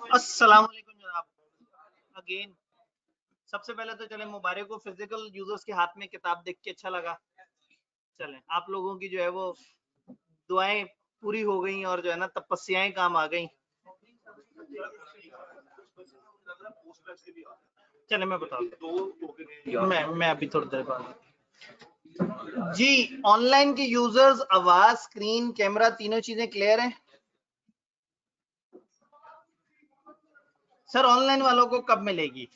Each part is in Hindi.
अस्सलाम वालेकुम जनाब। अगेन सबसे पहले तो चले मुबारक हो, फिजिकल यूजर्स के हाथ में किताब देख के अच्छा लगा। चलें, आप लोगों की जो है वो दुआएं पूरी हो गई और जो है ना तपस्याएं काम आ गई। चले मैं बताऊं, मैं अभी थोड़ी देर बाद जी। ऑनलाइन के यूजर्स आवाज, स्क्रीन, कैमरा तीनों चीजें क्लियर हैं सर? ऑनलाइन वालों को कब मिलेगी?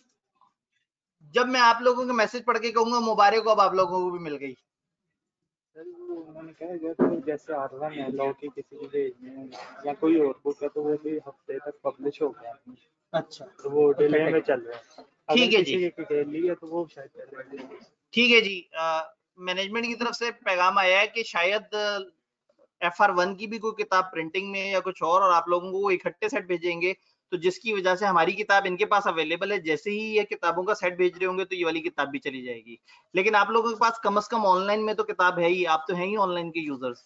जब मैं आप लोगों के मैसेज पढ़ के कहूंगा मुबारक हो, अब आप लोगों को भी मिल गई। सर वो उन्होंने कहा गया तो जैसे R1 है लॉ की किसी को भेजने हैं या कोई और बुक है तो वो भी हफ्ते तक पब्लिश हो गया। अच्छा, तो वो डिले में चल रहा है। ठीक है जी, डिटेल है तो वो शायद चलेगा। ठीक है जी। मैनेजमेंट की तरफ से पैगाम आया है कि शायद FR1 की भी कोई किताब प्रिंटिंग में है या कुछ और आप लोगों को वो इकट्ठे सेट भेजेंगे, तो जिसकी वजह से हमारी किताब इनके पास अवेलेबल है। जैसे ही ये किताबों का सेट भेज रहे होंगे तो ये वाली किताब भी चली जाएगी। लेकिन आप लोगों के पास कम से कम ऑनलाइन में तो किताब है ही, आप तो हैं ही ऑनलाइन के यूजर्स,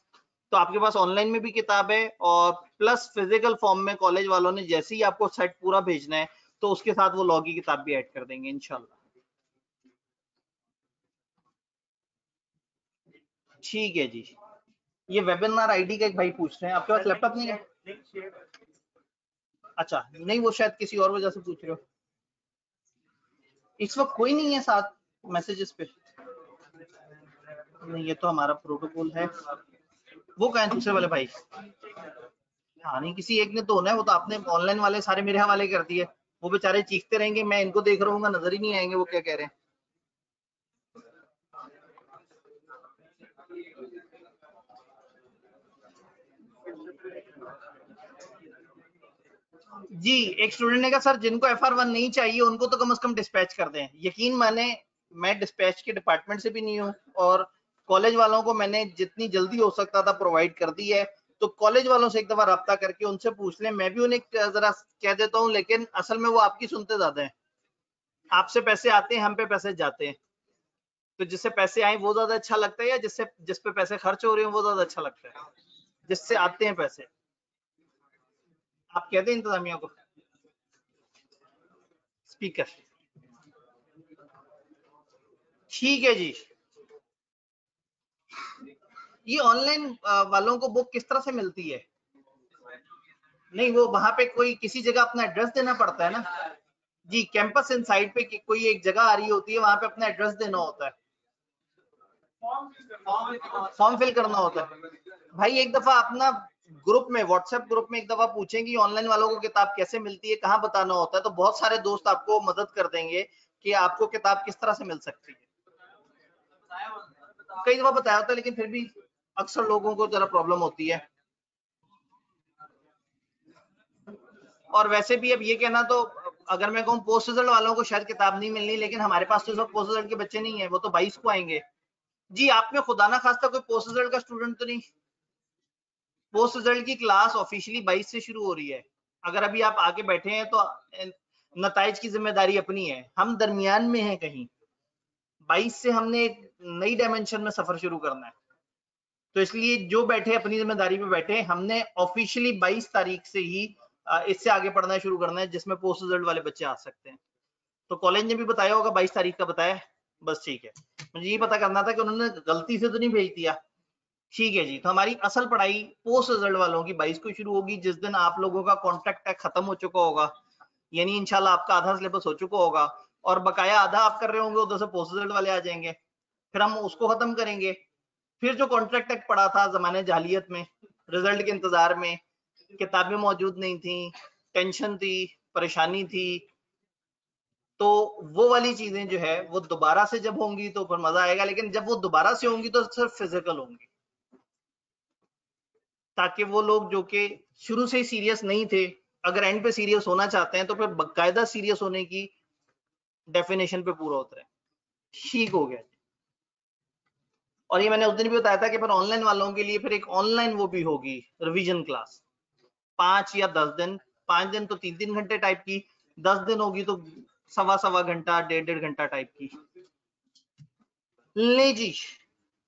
तो आपके पास ऑनलाइन में भी किताब है और प्लस फिजिकल फॉर्म में कॉलेज वालों ने जैसे ही आपको सेट पूरा भेजना है तो उसके साथ वो लॉ की किताब भी ऐड कर देंगे इंशाल्लाह। ठीक है जी। ये वेबिनार आईडी का एक भाई पूछ रहे हैं, आपके पास लैपटॉप नहीं है? अच्छा, नहीं वो शायद किसी और वजह से पूछ रहे हो। इस वक्त कोई नहीं है साथ मैसेजेस पे? नहीं, ये तो हमारा प्रोटोकॉल है। वो कहें दूसरे वाले भाई? हाँ नहीं, किसी एक ने तो होना है। वो तो आपने ऑनलाइन वाले सारे मेरे हवाले कर दिए। वो बेचारे चीखते रहेंगे, मैं इनको देख रहा हूँ, नजर ही नहीं आएंगे वो क्या कह रहे हैं। जी, एक स्टूडेंट ने कहा सर जिनको FR1 नहीं चाहिए उनको तो कम से कम डिस्पैच कर दें। यकीन माने मैं डिस्पैच के डिपार्टमेंट से भी नहीं हूँ और कॉलेज वालों को मैंने जितनी जल्दी हो सकता था प्रोवाइड कर दी है। तो कॉलेज वालों से एक दफा रब्ता करके उनसे पूछ लें, मैं भी उन्हें जरा कह देता हूँ, लेकिन असल में वो आपकी सुनते ज्यादा है। आपसे पैसे आते हैं, हम पे पैसे जाते हैं, तो जिससे पैसे आए वो ज्यादा अच्छा लगता है या जिस पे पैसे खर्च हो रहे हैं वो ज्यादा अच्छा लगता है? जिससे आते हैं पैसे। आप कहते हैं इंतजामिया को स्पीकर। ठीक है जी। ये ऑनलाइन वालों को बुक किस तरह से मिलती है? नहीं, वो वहां पे कोई किसी जगह अपना एड्रेस देना पड़ता है ना जी। कैंपस इनसाइड पे कोई एक जगह आ रही होती है, वहां पे अपना एड्रेस देना होता है, फॉर्म फिल करना होता है। भाई एक दफा अपना ग्रुप में, व्हाट्सएप ग्रुप में एक दफा पूछेंगे ऑनलाइन वालों को किताब कैसे मिलती है, कहाँ बताना होता है, तो बहुत सारे दोस्त आपको मदद कर देंगे कि आपको किताब किस तरह से मिल सकती है। कई दफा बताया होता है लेकिन फिर भी अक्सर लोगों को जरा प्रॉब्लम होती है। और वैसे भी अब ये कहना तो, अगर मैं कहूँ पोस्ट रिजल्ट वालों को शायद किताब नहीं मिलनी, लेकिन हमारे पास तो सब पोस्ट रिजल्ट के बच्चे नहीं है, वो तो 22 को आएंगे जी। आप में खुदा ना खास्ता कोई पोस्ट रिजल्ट का स्टूडेंट तो नहीं? पोस्ट रिजल्ट की क्लास ऑफिशियली 22 से शुरू हो रही है। अगर अभी आप आके बैठे हैं तो नताइज की जिम्मेदारी अपनी है, हम दरमियान में हैं कहीं। 22 से हमने एक नई डायमेंशन में सफर शुरू करना है, तो इसलिए जो बैठे अपनी जिम्मेदारी पे बैठे, हमने ऑफिशियली 22 तारीख से ही इससे आगे पढ़ना शुरू करना है जिसमें पोस्ट रिजल्ट वाले बच्चे आ सकते हैं। तो कॉलेज ने भी बताया होगा 22 तारीख का बताया है, बस ठीक है। मुझे ये पता करना था कि उन्होंने गलती से तो नहीं भेज दिया। ठीक है जी। तो हमारी असल पढ़ाई पोस्ट रिजल्ट वालों की 22 को शुरू होगी, जिस दिन आप लोगों का कॉन्ट्रैक्ट टैग खत्म हो चुका होगा, यानी इंशाल्लाह आपका आधा सिलेबस हो चुका होगा और बकाया आधा आप कर रहे होंगे, उधर से पोस्ट रिजल्ट वाले आ जाएंगे, फिर हम उसको खत्म करेंगे। फिर जो कॉन्ट्रैक्ट टैग पड़ा था जमाने जाहिलियत में, रिजल्ट के इंतजार में, किताबें मौजूद नहीं थी, टेंशन थी, परेशानी थी, तो वो वाली चीजें जो है वो दोबारा से जब होंगी तो फिर मजा आएगा, लेकिन जब वो दोबारा से होंगी तो सिर्फ फिजिकल होंगी, ताकि वो लोग जो कि शुरू से ही सीरियस नहीं थे, अगर एंड पे सीरियस होना चाहते हैं तो फिर बाकायदा सीरियस होने की डेफिनेशन पे पूरा उतरे। ठीक हो गया। और ये मैंने उस दिन भी बताया था कि फिर ऑनलाइन वालों के लिए फिर एक ऑनलाइन वो भी होगी रिवीजन क्लास, 5 या 10 दिन, 5 दिन तो 3-3 घंटे टाइप की, 10 दिन होगी तो सवा घंटा 1.5 घंटा टाइप की। ले जी,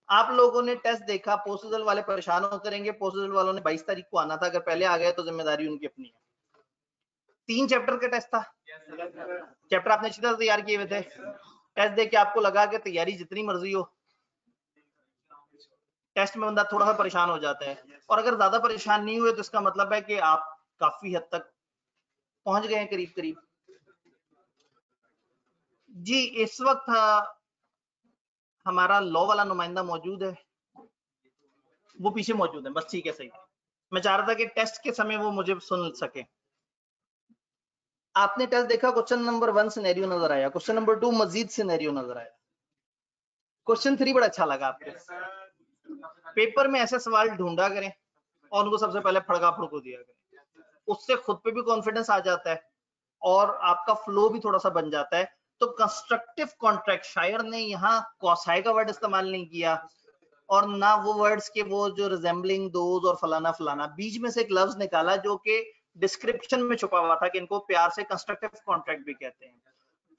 आप लोगों ने टेस्ट देखा, पोस्ट रिजल्ट वाले परेशान हो करेंगे, पोस्ट रिजल्ट वालों ने 22 तारीख को आना था, अगर पहले आ गए तो जिम्मेदारी उनकी अपनी है। 3 चैप्टर का टेस्ट था, चैप्टर आपने अच्छी तरह तैयार किए हुए थे, टेस्ट देख के आपको लगा कि तैयारी जितनी मर्जी हो, टेस्ट में बंदा थोड़ा सा परेशान हो जाता है, और अगर ज्यादा परेशान नहीं हुए तो इसका मतलब है कि आप काफी हद तक पहुंच गए हैं करीब करीब। जी इस वक्त हमारा लॉ वाला नुमाइंदा मौजूद है, वो पीछे मौजूद है, बस ठीक है सही। मैं चाह रहा था कि टेस्ट के समय वो मुझे सुन सके। आपने टेस्ट देखा, क्वेश्चन नंबर 1 सिनेरियो नजर आया, क्वेश्चन नंबर 2 मजीद सिनेरियो नजर आया, क्वेश्चन 3 बड़ा अच्छा लगा आपके। पेपर में ऐसे सवाल ढूंढा करें और उनको सबसे पहले फड़का फड़को दिया करें, उससे खुद पे भी कॉन्फिडेंस आ जाता है और आपका फ्लो भी थोड़ा सा बन जाता है। तो कंस्ट्रक्टिव कॉन्ट्रैक्ट, शायर ने यहाँ कौसाई का वर्ड इस्तेमाल नहीं किया और ना वो वर्ड्स के वो जो रिजेंबलिंग दोज और फलाना फलाना, बीच में से एक लफ्ज निकाला जो कि डिस्क्रिप्शन में छुपा हुआ था कि इनको प्यार से कंस्ट्रक्टिव कॉन्ट्रैक्ट भी कहते हैं।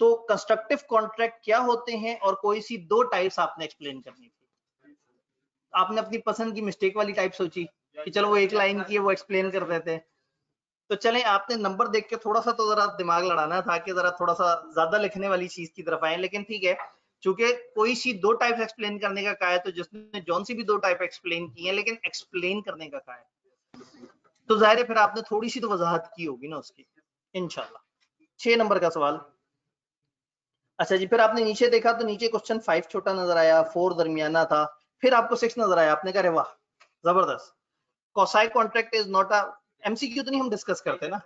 तो कंस्ट्रक्टिव कॉन्ट्रैक्ट क्या होते हैं और कोई सी 2 टाइप्स आपने एक्सप्लेन करनी थी। आपने अपनी पसंद की मिस्टेक वाली टाइप सोची कि चलो वो एक लाइन की है वो एक्सप्लेन कर देते हैं, तो चलें आपने नंबर देख के थोड़ा सा तो जरा दिमाग लड़ाना था कि जरा थोड़ा सा ज्यादा लिखने वाली चीज की तरफ आए, लेकिन ठीक है, चूंकि कोई सी 2 टाइप एक्सप्लेन करने का कहा है तो जिसने जौन सी भी 2 टाइप एक्सप्लेन की है, लेकिन एक्सप्लेन करने का कहा है तो जाहिर है फिर आपने थोड़ी सी तो वजाहत की होगी ना उसकी, इंशाल्लाह। 6 नंबर का सवाल। अच्छा जी, फिर आपने नीचे देखा तो नीचे क्वेश्चन 5 छोटा नजर आया, 4 दरमियाना था, फिर आपको 6 नजर आया, आपने कहा वाह जबरदस्त। Quasi contract is not a MCQ, तो नहीं हम डिस्कस करते ना,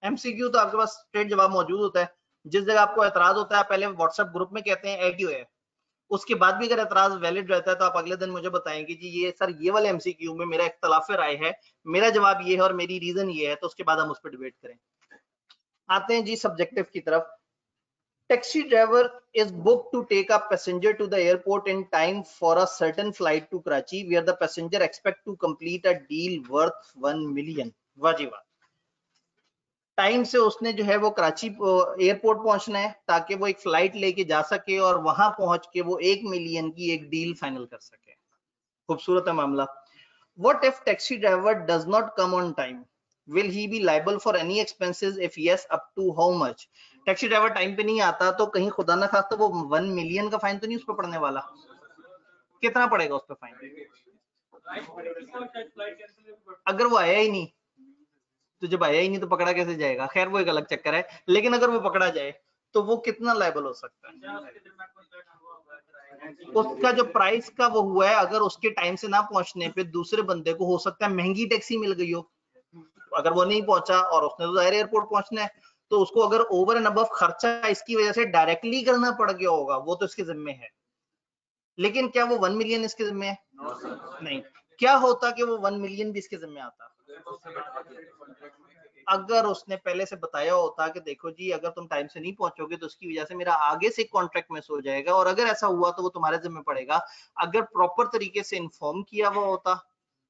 एमसीक्यू तो आपके पास स्ट्रेट जवाब मौजूद होता है, जिस जगह आपको एतराज होता है पहले व्हाट्सएप ग्रुप में कहते हैं एडियो है, उसके बाद भी अगर एतराज वैलिड रहता है तो आप अगले दिन मुझे बताएंगे जी ये सर ये वाले एमसीक्यू में मेरा इख्तलाफ राय है, मेरा जवाब ये है और मेरी रीजन ये है, तो उसके बाद हम उस पर डिबेट करें। आते हैं जी सब्जेक्टिव की तरफ। Taxi driver is booked to take a passenger to the airport in time for a certain flight to Karachi, where the passenger expect to complete a deal worth 1 million. वाजिबा time से उसने जो है वो कराची एयरपोर्ट पहुंचना है ताकि वो एक फ्लाइट लेके जा सके और वहां पहुंच के वो 1 मिलियन की एक डील फाइनल कर सके। खूबसूरत है मामला। What if taxi driver does not come on time? Will he be liable for any expenses? If yes, up to how much? Taxi driver time पे नहीं आता तो कहीं खुदा ना खास्ता वो 1 मिलियन का फाइन तो नहीं उस पर पड़ने वाला? कितना पड़ेगा उस पर फाइन? अगर वो आया ही नहीं तो जब आया ही नहीं तो पकड़ा कैसे जाएगा? खैर वो एक अलग चक्कर है, लेकिन अगर वो पकड़ा जाए तो वो कितना लायबल हो सकता है? उसका जो प्राइस का वो हुआ है, अगर उसके टाइम से ना पहुंचने पे दूसरे बंदे को हो सकता है महंगी टैक्सी मिल गई हो, अगर वो नहीं पहुंचा और उसने तो जाहिर एयरपोर्ट पहुंचना है, तो उसको अगर ओवर एंड अबव खर्चा इसकी वजह से डायरेक्टली करना पड़ गया होगा वो तो इसके जिम्मे है, लेकिन क्या वो 1 मिलियन इसके जिम्मे है? नहीं। क्या होता कि वो 1 मिलियन भी इसके जिम्मे आता? अगर उसने पहले से बताया होता कि देखो जी अगर तुम टाइम से नहीं पहुंचोगे तो उसकी वजह से मेरा आगे से कॉन्ट्रैक्ट मिस हो जाएगा, और अगर ऐसा हुआ तो वो तुम्हारे जिम्मे पड़ेगा। अगर प्रॉपर तरीके से इन्फॉर्म किया हुआ होता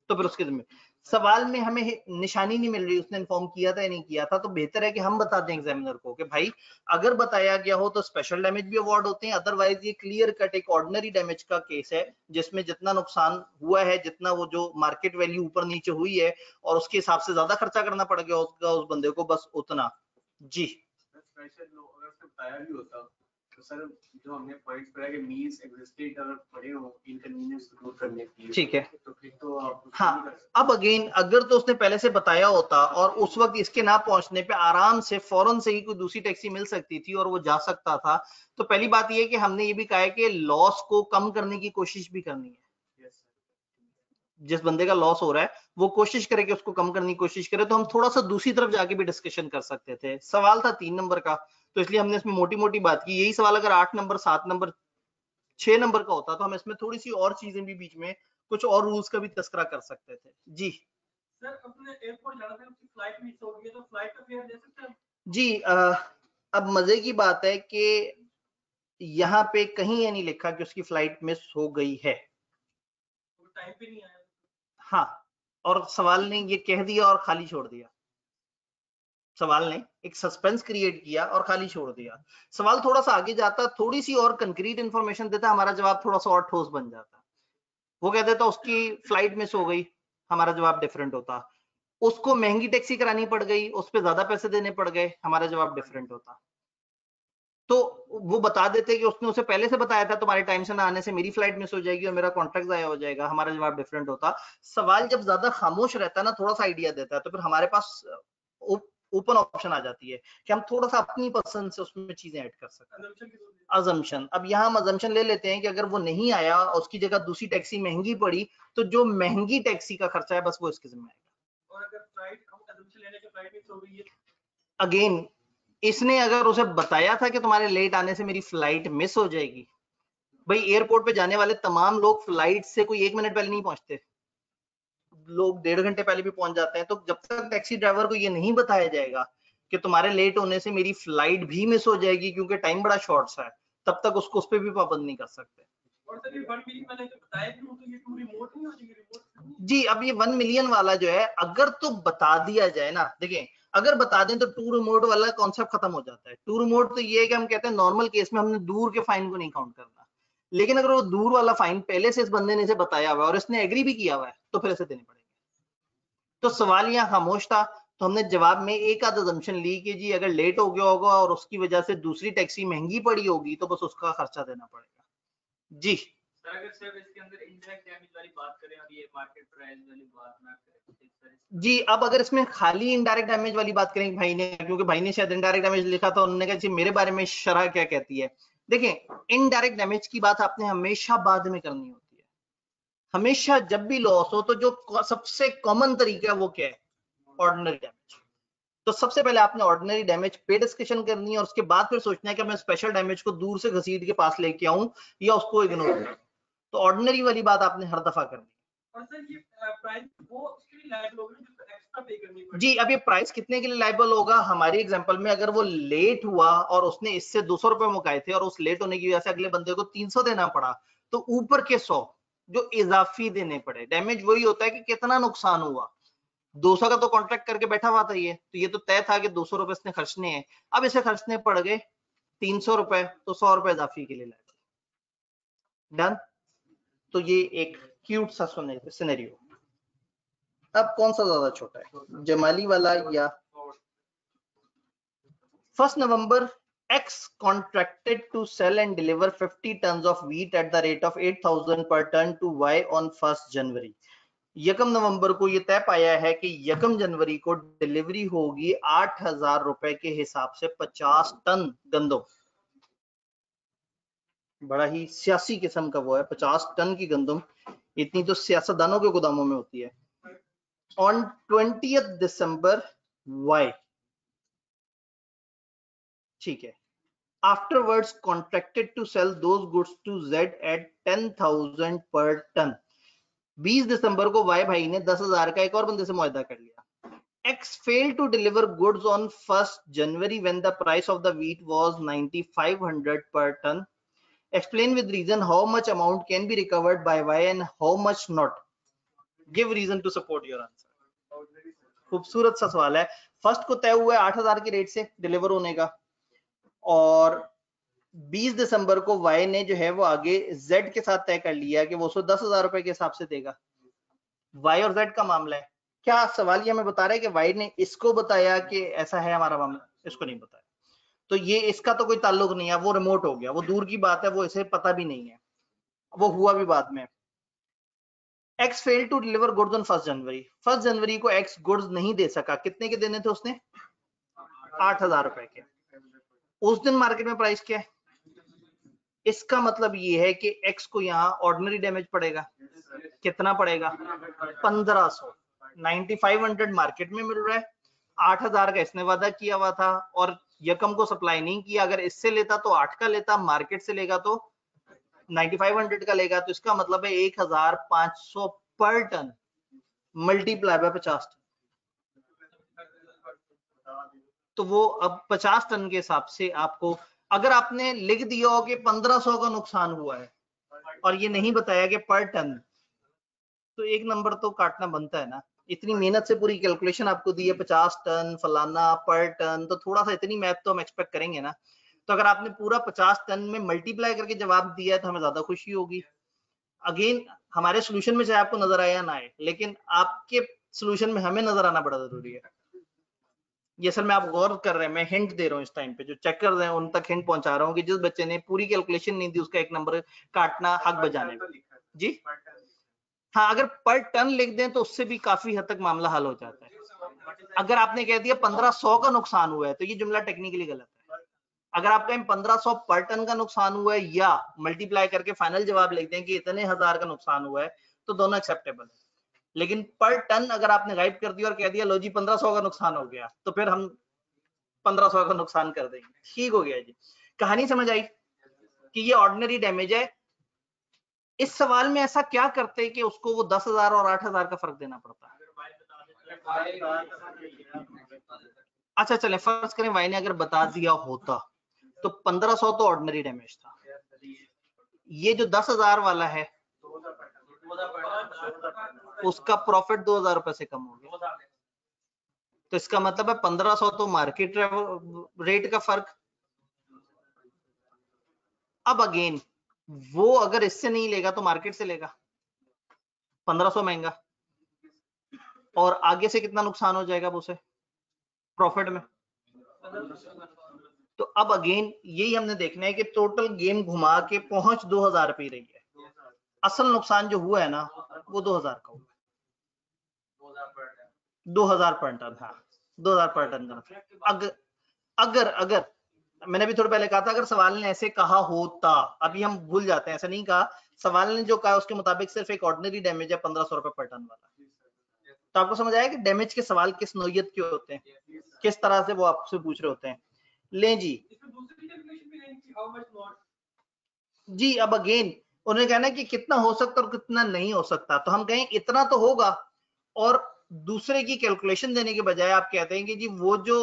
तो फिर उसके जिम्मे। सवाल में हमें निशानी नहीं मिल रही उसने इन्फॉर्म किया था या नहीं किया था, तो बेहतर है कि हम बता दें एग्जामिनर को कि भाई अगर बताया गया हो तो स्पेशल डैमेज भी अवार्ड होते हैं, अदरवाइज ये क्लियर कट एक ऑर्डिनरी डैमेज का केस है जिसमें जितना नुकसान हुआ है, जितना वो जो मार्केट वैल्यू ऊपर नीचे हुई है और उसके हिसाब से ज्यादा खर्चा करना पड़ गया उसका उस बंदे को, बस उतना। जी बताया भी होता तो सर जो हमने पॉइंट्स पढ़ा कि मींस एग्जिस्टेड अगर पढ़े हो इनकन्वीनियंस दूर करने के लिए, ठीक है, तो फिर तो आप हाँ। अब अगेन अगर तो उसने पहले से बताया होता और उस वक्त इसके ना पहुंचने पे आराम से फौरन से ही कोई दूसरी टैक्सी मिल सकती थी और वो जा सकता था, तो पहली बात ये है कि हमने ये भी कहा है कि लॉस को कम करने की कोशिश भी करनी है। जिस बंदे का लॉस हो रहा है वो कोशिश करे कि उसको कम करने की कोशिश करे, तो हम थोड़ा सा दूसरी तरफ जाके भी डिस्कशन कर सकते थे। सवाल था 3 नंबर का तो इसलिए हमने इसमें मोटी मोटी बात की। यही सवाल अगर 8 नंबर 7 नंबर 6 नंबर का होता तो हम इसमें थोड़ी सी और चीजें भी बीच में कुछ और रूल्स का भी तस्करा कर सकते थे। जी सर अपने एयरपोर्ट जाना था, उसकी फ्लाइट मिस हो गई तो फ्लाइट का फेयर दे सकते हैं जी। अब मजे की बात है कि यहाँ पे कहीं ये नहीं लिखा कि उसकी फ्लाइट मिस हो गई है, टाइम पे नहीं आया। हाँ, और सवाल ने ये कह दिया और खाली छोड़ दिया सवाल ने एक सस्पेंस क्रिएट किया और खाली छोड़ दिया। सवाल थोड़ा सा आगे जाता, थोड़ी सी और कंक्रीट इंफॉर्मेशन देता, हमारा जवाब थोड़ा सा और ठोस बन जाता। वो कह देता उसकी फ्लाइट मिस हो गई, हमारा जवाब डिफरेंट होता। उसको महंगी टैक्सी करानी पड़ गई, उस पर ज्यादा पैसे देने पड़ गए, हमारा जवाब डिफरेंट होता। तो वो बता देते कि उसने उसे पहले से बताया था तुम्हारे टाइम से ना आने से मेरी फ्लाइट मिस हो जाएगी और मेरा कॉन्ट्रैक्ट जाया हो जाएगा, हमारा जवाब डिफरेंट होता। सवाल जब ज्यादा खामोश रहता है ना, थोड़ा सा आइडिया देता है, तो फिर हमारे पास ओपन ऑप्शन आ जाती है कि हम थोड़ा सा अपनी पसंद से उसमें चीजें ऐड कर सकते हैं। अजम्पशन, अब यहाँ हम अजम्पशन ले लेते हैं कि अगर वो नहीं आया और उसकी जगह दूसरी टैक्सी महंगी पड़ी, तो जो महंगी टैक्सी का खर्चा है बस वो इसके जिम्मे आएगा। और अगर फ्लाइट हम अजम्पशन लेने के फ्लाइट मिस हो गई है, अगेन इसने अगर उसे बताया था कि तुम्हारे लेट आने से मेरी फ्लाइट मिस हो जाएगी, भाई एयरपोर्ट पे जाने वाले तमाम लोग फ्लाइट से कोई 1 मिनट पहले नहीं पहुंचते, लोग 1.5 घंटे पहले भी पहुंच जाते हैं। तो जब तक टैक्सी ड्राइवर को ये नहीं बताया जाएगा कि तुम्हारे लेट होने से मेरी फ्लाइट भी मिस हो जाएगी क्योंकि टाइम बड़ा शॉर्ट सा है, तब तक उसको उस पर भी पाबंद नहीं कर सकते। और सर ये 1 मिलियन मैंने जो बताया कि तो ये टू रिमोट नहीं हो जाएगी रिमोट जी। अब ये 1 मिलियन वाला जो है, अगर तो बता दिया जाए ना, देखिए अगर बता दें तो टू रिमोट वाला कॉन्सेप्ट खत्म हो जाता है। टू रिमोट तो ये है कि हम कहते हैं नॉर्मल केस में हमने दूर के फाइन को नहीं काउंट करना, लेकिन अगर वो दूर वाला फाइन पहले से इस बंदे ने इसे बताया हुआ है और इसने एग्री भी किया हुआ है तो फिर इसे देने पड़ेंगे। तो सवाल यहाँ खामोश था, तो हमने जवाब में एक आध अजम्पशन ली कि जी अगर लेट हो गया होगा और उसकी वजह से दूसरी टैक्सी महंगी पड़ी होगी तो बस उसका खर्चा देना पड़ेगा जी। सर अगर सिर्फ इसके अंदर इंडायरेक्ट डैमेज वाली बात करें और ये मार्केट प्राइस वाली बात ना करें जी, अब अगर इसमें खाली इनडायरेक्ट डैमेज वाली बात करें भाई ने, क्योंकि भाई ने शायद इनडायरेक्ट डैमेज लिखा था, उन्होंने कहा जी मेरे बारे में शरह क्या कहती है। देखिए इनडायरेक्ट डैमेज की बात आपने हमेशा बाद में करनी होती है। हमेशा जब भी लॉस हो तो जो सबसे कॉमन तरीका है वो क्या है, ऑर्डिनरी डैमेज। तो सबसे पहले आपने ऑर्डिनरी डैमेज पे डिस्कशन करनी है और उसके बाद फिर सोचना है कि मैं स्पेशल डैमेज को दूर से घसीट के पास लेके आऊं या उसको इग्नोर करूं। तो ऑर्डिनरी वाली बात आपने हर दफा करनी है। और सर ये प्राइस वो उसके लिए लायबल होगा जो एक्स्ट्रा पे करनी पड़ेगी जी। अब ये प्राइस कितने के लिए लायबल होगा, हमारी एग्जांपल में अगर वो लेट हुआ और उसने इससे 200 रुपए मुकाए थे और उस लेट होने की वजह से अगले बंदे को 300 देना पड़ा, तो ऊपर के 100 जो इजाफी देने पड़े। डैमेज वही होता है कि कितना नुकसान हुआ। 200 का तो कॉन्ट्रैक्ट करके बैठा हुआ था ये, तो ये तो तय था कि 200 रुपए इसने खर्चने हैं। अब इसे खर्चने पड़ गए 300 रुपए, तो 100 रुपए इजाफी के लिए लाए। डन। तो ये एक क्यूट सा सिनेरियो। अब कौन सा ज्यादा छोटा है, जमाली वाला या 1 November X contracted to sell and deliver 50 tons of wheat at the rate of 8,000 per ton to Y on 1 January। 1 नवंबर को ये तय पाया है कि 1 जनवरी को डिलीवरी होगी 8,000 रुपए के हिसाब से 50 टन गंदम। बड़ा ही सियासी किस्म का वो है, 50 टन की गंदम, इतनी तो सियासतदानों के गोदामों में होती है। ऑन 20th December वाई, ठीक है, afterwards contracted to sell those goods to Z at 10,000 per ton। 20 दिसंबर को वाई भाई ने 10,000 का एक और बंदे से मुआहदा कर लिया। X failed to deliver goods on 1 January when the price of the wheat was 9,500 per ton। Explain with reason how much amount can be recovered by Y and how much not। Give reason to support your answer। खूबसूरत सा सवाल है। फर्स्ट को तय हुआ है 8,000 के रेट से डिलीवर होने का, और 20 दिसंबर को वाई ने जो है वो आगे जेड के साथ तय कर लिया कि वो उसको 10,000 रुपए के हिसाब से देगा। वाई और जेड का मामला है। क्या सवाल ये हमें बता रहा है कि वाई ने इसको बताया कि ऐसा है हमारा मामला, इसको नहीं बताया, तो ये इसका तो कोई ताल्लुक नहीं है, वो रिमोट हो गया, वो दूर की बात है, वो इसे पता भी नहीं है, वो हुआ भी बाद में। X fail to deliver goods on 1 January. 1 जनवरी को एक्स गुड्स नहीं दे सका। कितने के देने थे उसने? 8,000 रुपए के। उस दिन मार्केट में प्राइस क्या है? इसका मतलब ये है कि एक्स को यहाँ ऑर्डिनरी डैमेज पड़ेगा। कितना पड़ेगा? 1500। 9,500 मार्केट में मिल रहा है, 8,000 का इसने वादा किया हुआ था और यकम को सप्लाई नहीं किया। अगर इससे लेता तो 8 का लेता, मार्केट से लेगा तो 9,500 का लेगा, तो इसका मतलब है 1,500 पर टन मल्टीप्लाई बाय 50 टन। तो वो अब 50 टन के हिसाब से आपको, अगर आपने लिख दिया हो कि 1,500 का नुकसान हुआ है और ये नहीं बताया कि पर टन, तो एक नंबर तो काटना बनता है ना। इतनी मेहनत से पूरी कैलकुलेशन आपको दी है 50 टन फलाना पर टन, तो थोड़ा सा इतनी मैथ तो हम एक्सपेक्ट करेंगे ना। तो अगर आपने पूरा 50 टन में मल्टीप्लाई करके जवाब दिया है तो हमें ज्यादा खुशी होगी। अगेन हमारे सोल्यूशन में चाहे आपको नजर आए या ना आए, लेकिन आपके सोल्यूशन में हमें नजर आना बड़ा जरूरी है। ये सर मैं आप गौर कर रहे हैं, मैं हिंट दे रहा हूँ इस टाइम पे, जो चेक कर रहे हैं उन तक हिंट पहुंचा रहा हूँ कि जिस बच्चे ने पूरी कैलकुलेशन नहीं दी उसका एक नंबर काटना हक बजाने में। जी हाँ, अगर पर टन लिख दें तो उससे भी काफी हद तक मामला हल हो जाता है। अगर आपने कह दिया 1500 का नुकसान हुआ है तो ये जुमला टेक्निकली गलत है। अगर आप कहें 1500 पर टन का नुकसान हुआ है या मल्टीप्लाई करके फाइनल जवाब लिख दें कि इतने हजार का नुकसान हुआ है, तो दोनों एक्सेप्टेबल है। लेकिन पर टन अगर आपने गायब कर दिया और कह दिया लो जी 1500 का नुकसान हो गया, तो फिर हम 1500 का नुकसान कर देंगे। ठीक हो गया जी, कहानी समझ आई कि ये ऑर्डिनरी डैमेज है। इस सवाल में ऐसा क्या करते कि उसको वो 10,000 और 8,000 का फर्क देना पड़ता है? अच्छा चले फर्ज करें वाई ने अगर बता दिया होता तो 1500 तो ऑर्डिनरी डैमेज था। ये जो 10,000 वाला है उसका प्रॉफिट 2,000 रुपए से कम हो गया, तो इसका मतलब है 1500 तो मार्केट रेट का फर्क। अब अगेन वो अगर इससे नहीं लेगा तो मार्केट से लेगा, 1500 महंगा, और आगे से कितना नुकसान हो जाएगा उसे प्रॉफिट में। तो अब अगेन यही हमने देखना है कि टोटल गेम घुमा के पहुंच 2000 पे रही है, असल नुकसान जो हुआ है ना वो 2000 का हुआ, 2000 पर टन। हाँ 2000 पर टन का। अगर मैंने भी थोड़ा पहले कहा था अगर सवाल ने ऐसे कहा होता, अभी हम भूल जाते हैं, ऐसा नहीं कहा, सवाल ने जो कहा उसके मुताबिक सिर्फ एक ऑर्डिनरी डैमेज है 1500 रुपए पर टन वाला। तो आपको समझ आया कि डैमेज के सवाल किस नोयत के होते हैं, किस तरह से वो आपसे पूछ रहे होते हैं। ले जी अब अगेन उन्होंने कहना है कि कितना हो सकता और कितना नहीं हो सकता, तो हम कहें इतना तो होगा, और दूसरे की कैलकुलेशन देने के बजाय आप कहते हैं कि जी वो जो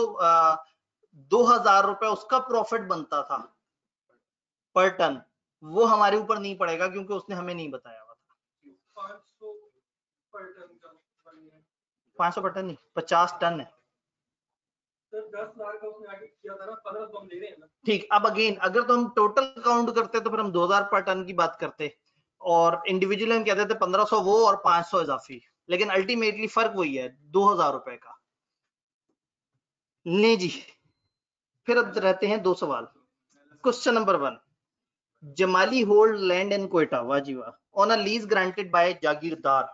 2000 रुपए उसका प्रॉफिट बनता था पर टन, वो हमारे ऊपर नहीं पड़ेगा क्योंकि उसने हमें नहीं बताया हुआ था। 500 पर टन नहीं, 50 टन है। ठीक, अब अगेन अगर तो हम टोटल काउंट करते तो फिर हम 2000 पर टन की बात करते, और इंडिविजुअल हम कहते थे 1500 वो और 500 इजाफी, लेकिन अल्टीमेटली फर्क वही है 2000 रुपए का। ले जी फिर अब रहते हैं दो सवाल। Question number 1, Jamali hold land in Quetta, वाह on a lease granted by jagirdar,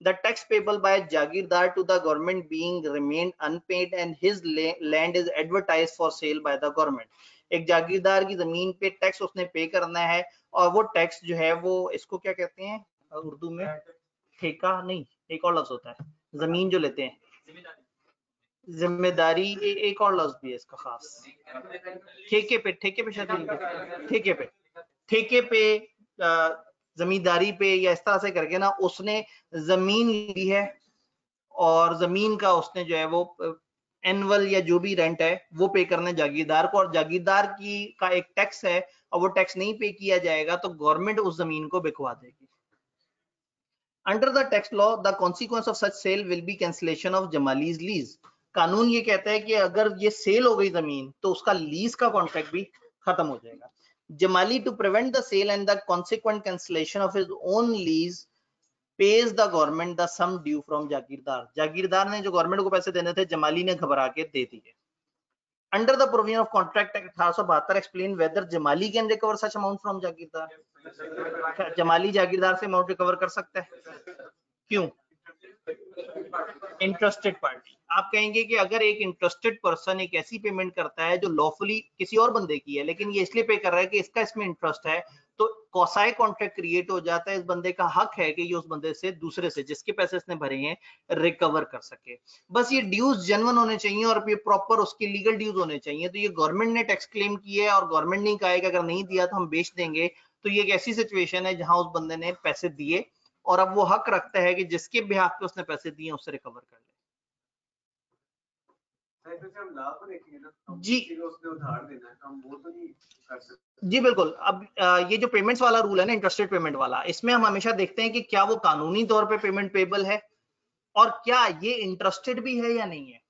the tax payable by Jagirdar to the government being remained unpaid and his land is advertised for sale by the government। एक जागीरदार की जमीन पे टैक्स उसने पे करना है, और वो टैक्स जो है वो इसको क्या कहते हैं उर्दू में, ठेका नहीं, एक और लफ्ज होता है जमीन जो लेते हैं, जिम्मेदारी, एक और लफ्ज भी है इसका खास, ठेके पे शायद ठेके पे जमींदारी पे या इस तरह से करके ना उसने जमीन ली है, और जमीन का उसने जो है वो एनुअल या जो भी रेंट है वो पे करना है जागीरदार को, और जागीरदार की का एक टैक्स है, और वो टैक्स नहीं पे किया जाएगा तो गवर्नमेंट उस जमीन को बिकवा देगी। Under the tax law the consequence of such sale will be cancellation of Jamali's lease. कानून ये कहता है कि अगर ये सेल हो गई जमीन तो उसका लीज का कॉन्ट्रैक्ट भी खत्म हो जाएगा। Jamali, to prevent the sale and the consequent cancellation of his own lease, pays the government the sum due from जागीरदार। जागीरदार ने जो गवर्नमेंट को पैसे देने थे जमाली ने घबरा के दे दिए। Under the provision of Contract Act 1872, explain whether Jamali can recover such amount from जागीरदार। जमाली जागीरदार से अमाउंट रिकवर कर सकता है, क्यों? Interested party. आप कहेंगे कि अगर एक इंटरेस्टेड पर्सन एक ऐसी पेमेंट करता है जो लॉफुली किसी और बंदे की है, लेकिन ये इसलिए पे कर रहा है कि इसका इसमें इंटरेस्ट है, तो कौसाई कॉन्ट्रैक्ट क्रिएट हो जाता है। इस बंदे का हक है कि ये उस बंदे से, दूसरे से जिसके पैसे इसने भरे हैं, रिकवर कर सके। बस ये ड्यूज जेन्युइन होने चाहिए और ये प्रॉपर उसके लीगल ड्यूज होने चाहिए। तो ये गवर्नमेंट ने टैक्स क्लेम किया है और गवर्नमेंट ने कहा है कि अगर नहीं दिया तो हम बेच देंगे, तो ये एक ऐसी सिचुएशन है जहां उस बंदे ने पैसे दिए और अब वो हक रखता है कि जिसके बिहाफ पे उसने पैसे दिए उससे रिकवर कर ले। जी बिल्कुल। अब ये जो पेमेंट्स वाला रूल है ना, इंटरेस्टेड पेमेंट वाला, इसमें हम हमेशा देखते हैं कि क्या वो कानूनी तौर पे पेमेंट पेबल है, और क्या ये इंटरेस्टेड भी है या नहीं है।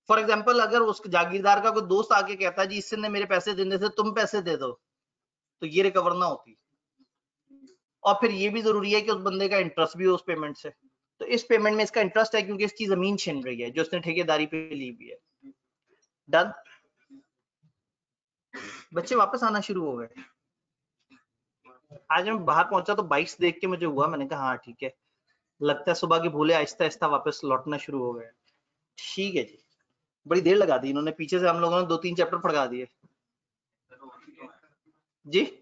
फॉर एग्जाम्पल अगर उस जागीरदार का कोई दोस्त आके कहता है जी इसने मेरे पैसे देने से तुम पैसे दे दो, तो ये रिकवर ना होती। और फिर ये भी जरूरी है कि उस बंदे का इंटरेस्ट भी हो उस पेमेंट से। तो इस पेमेंट में इसका इंटरेस्ट है क्योंकि इसकी जमीन छिन रही है जो उसने ठेकेदारी पे ली हुई है। डन। बच्चे वापस आना शुरू हो गए। आज मैं बाहर पहुंचा तो बाइक्स देख के मुझे हुआ, मैंने कहा हाँ ठीक है, लगता है सुबह के भूले आहिस्ता आहिस्ता वापस लौटना शुरू हो गए। ठीक है जी, बड़ी देर लगा दी इन्होंने, पीछे से हम लोगों ने 2-3 चैप्टर पढ़ा दिए जी।